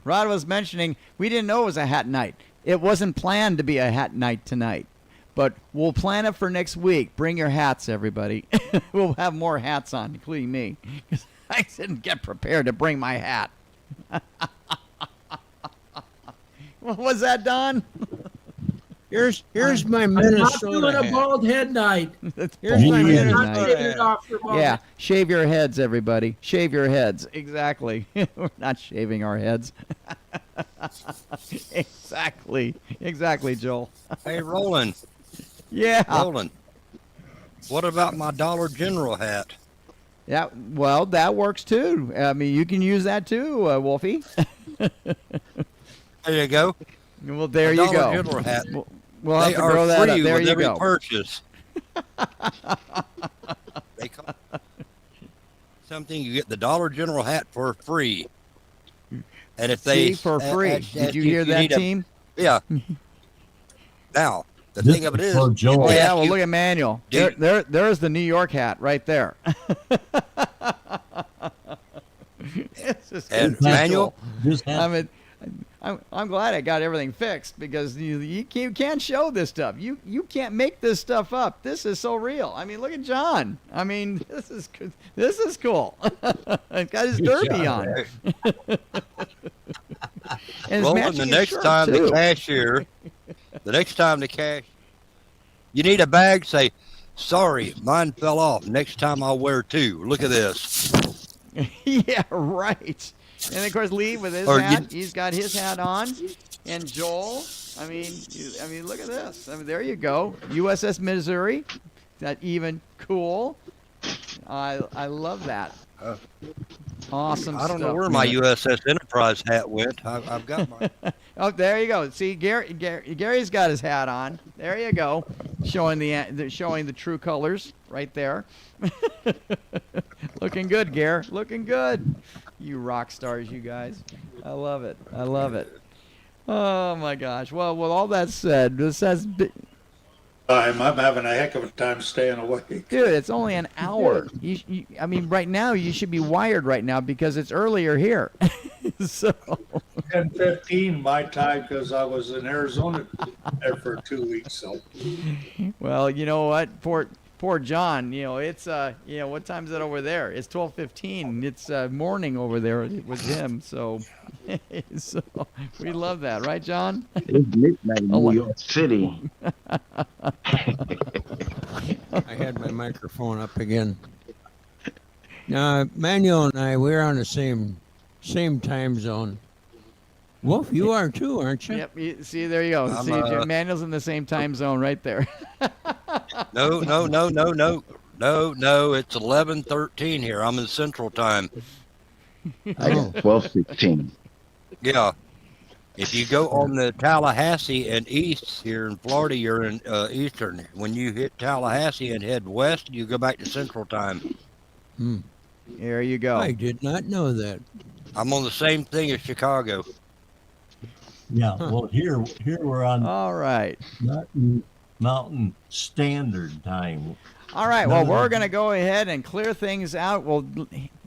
Rod was mentioning we didn't know it was a hat night. It wasn't planned to be a hat night tonight, but we'll plan it for next week. Bring your hats, everybody. We'll have more hats on, including me, because I didn't get prepared to bring my hat. What was that, Don? Here's my I'm Minnesota not doing a hat. bald head night. Here's my I'm not Minnesota shaving it hat. off your bald Yeah, head. shave your heads, everybody. Shave your heads. Exactly. We're not shaving our heads. Exactly, Joel. Hey, Roland. Yeah. Roland. What about my Dollar General hat? Yeah, well, that works too. I mean, you can use that too, Wolfie. There you go. Well, there My you Dollar go. General hat. We'll have They to are grow that up. free There with you every go. purchase. They come something you get the Dollar General hat for free. And if they See, for free. Did you hear that, team? Yeah. Now, the thing of it is, Oh, if yeah, they ask well, you- look at Manuel. Do There's the New York hat right there. It's just And cool. Manuel, I mean, I'm glad I got everything fixed because you can't show this stuff. You can't make this stuff up. This is so real. I mean, look at John. I mean, this is cool. He's got his derby on. And his Roland, matching the his next shirt, time too. the next time the cash, you need a bag, say, sorry, mine fell off. Next time I'll wear 2. Look at this. Yeah, right. And of course, Lee with his Or hat, he's got his hat on, and Joel. I mean, look at this. I mean, there you go. USS Missouri. That even cool. I love that. Awesome I don't stuff. know where my USS Enterprise hat went. I've got mine. Oh, there you go. See, Gary's got his hat on. There you go, showing the true colors right there. Looking good, Gare. Looking good. You rock stars, you guys. I love it. I love it. Oh my gosh. Well, with all that said, this has been. I'm having a heck of a time staying awake. Dude, it's only an hour. I mean, right now you should be wired right now because it's earlier here. So 10:15 my time because I was in Arizona there for 2 weeks. So, well, you know what? Poor John. You know, it's what time is it over there? It's 12:15. It's morning over there with him. So, so we love that, right, John? It's midnight in New York City. I had my microphone up again. Now, Manuel and I, we're on the same time zone. Wolf, you are too, aren't you? Yep. See, there you go. See, Manuel's in the same time zone right there. No. It's 11:13 here. I'm in Central Time. I got 12:16. Yeah. If you go on the Tallahassee and east here in Florida, you're in Eastern. When you hit Tallahassee and head west, you go back to Central Time. There you go. I did not know that. I'm on the same thing as Chicago. Yeah. Well, here we're on. All right. Mountain Standard Time. All right. Well, we're going to go ahead and clear things out. Well,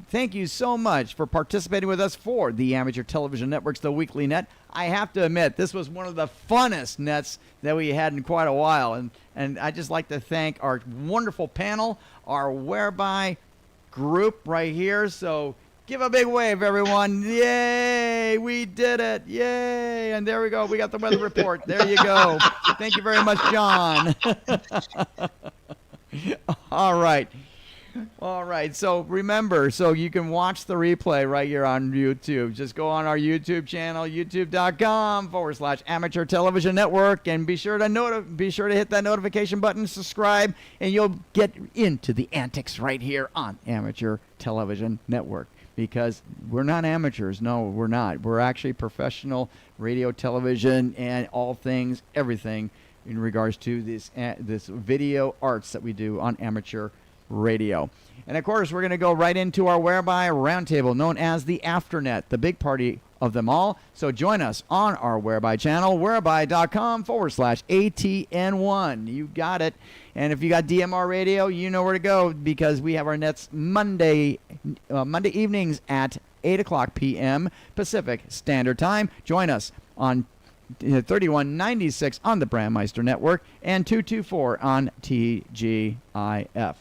thank you so much for participating with us for the Amateur Television Network's The Weekly Net. I have to admit, this was one of the funnest nets that we had in quite a while. And I'd just like to thank our wonderful panel, our Whereby group right here. So give a big wave, everyone. Yay, we did it. Yay. And there we go. We got the weather report. There you go. Thank you very much, John. All right. All right. So remember, so you can watch the replay right here on YouTube. Just go on our YouTube channel, youtube.com/Amateur Television Network, and be sure to hit that notification button, subscribe, and you'll get into the antics right here on Amateur Television Network. Because we're not amateurs. No, we're not. We're actually professional radio, television, and all things, everything in regards to this video arts that we do on amateur radio. And of course, we're going to go right into our Whereby Roundtable, known as the Afternet, the big party of them all. So join us on our Whereby channel, whereby.com/ATN1. You got it. And if you got DMR radio, you know where to go because we have our nets Monday evenings at 8:00 p.m. Pacific Standard Time. Join us on 3196 on the Brandmeister Network and 224 on TGIF.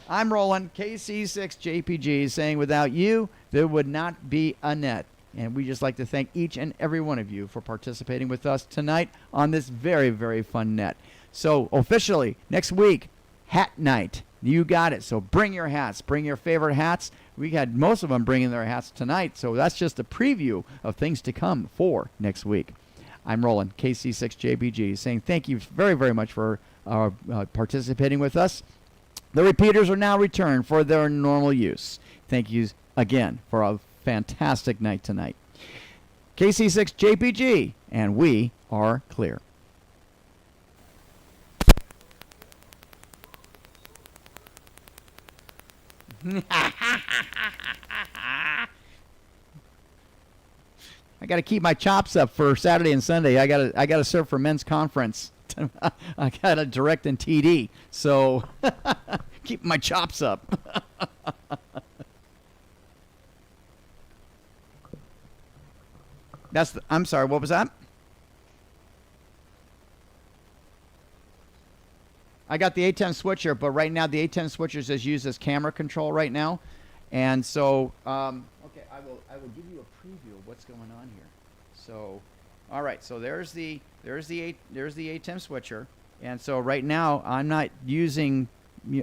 I'm Roland, KC6JPG, saying without you, there would not be a net. And we just like to thank each and every one of you for participating with us tonight on this very, very fun net. So officially, next week, Hat Night. You got it. So bring your hats. Bring your favorite hats. We had most of them bringing their hats tonight. So that's just a preview of things to come for next week. I'm Roland, KC6JPG, saying thank you very, very much for participating with us. The repeaters are now returned for their normal use. Thank you again for a fantastic night tonight. KC6JPG, and we are clear. I got to keep my chops up for Saturday and Sunday. I got to serve for men's conference. I got to direct in TD, so keep my chops up. I'm sorry. What was that? I got the A10 switcher, but right now the A10 switcher is used as camera control right now, and so okay, I will give you a preview of what's going on here. So, all right, so there's the A10 switcher, and so right now I'm not using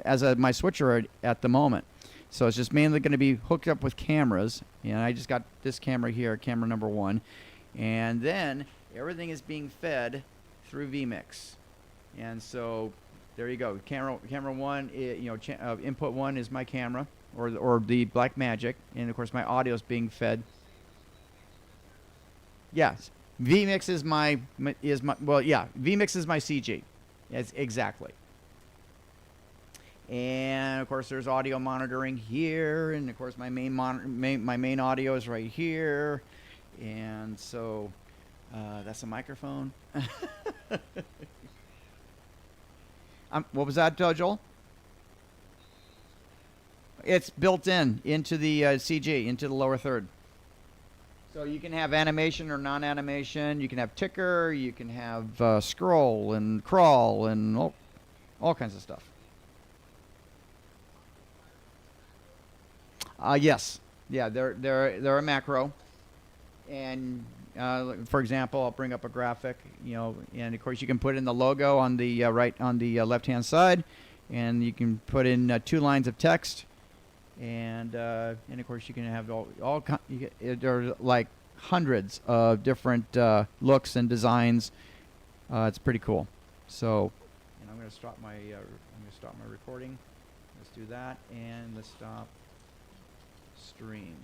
as my switcher at the moment, so it's just mainly going to be hooked up with cameras, and I just got this camera here, camera number 1, and then everything is being fed through vMix, and so. There you go. Camera 1, input 1 is my camera, or the Black Magic, and of course my audio is being fed. Yes, vMix is my vMix is my CG. Yes, exactly. And of course there's audio monitoring here, and of course my my main audio is right here, and so that's a microphone. What was that, Joel? It's built into the CG, into the lower third. So you can have animation or non-animation. You can have ticker. You can have scroll and crawl and all kinds of stuff. Yes, yeah, they're a macro, and for example, I'll bring up a graphic, and of course you can put in the logo on the left-hand side, and you can put in 2 lines of text, and of course you can have there are like hundreds of different looks and designs. It's pretty cool. So, and I'm going to stop my recording. Let's do that, and let's stop stream.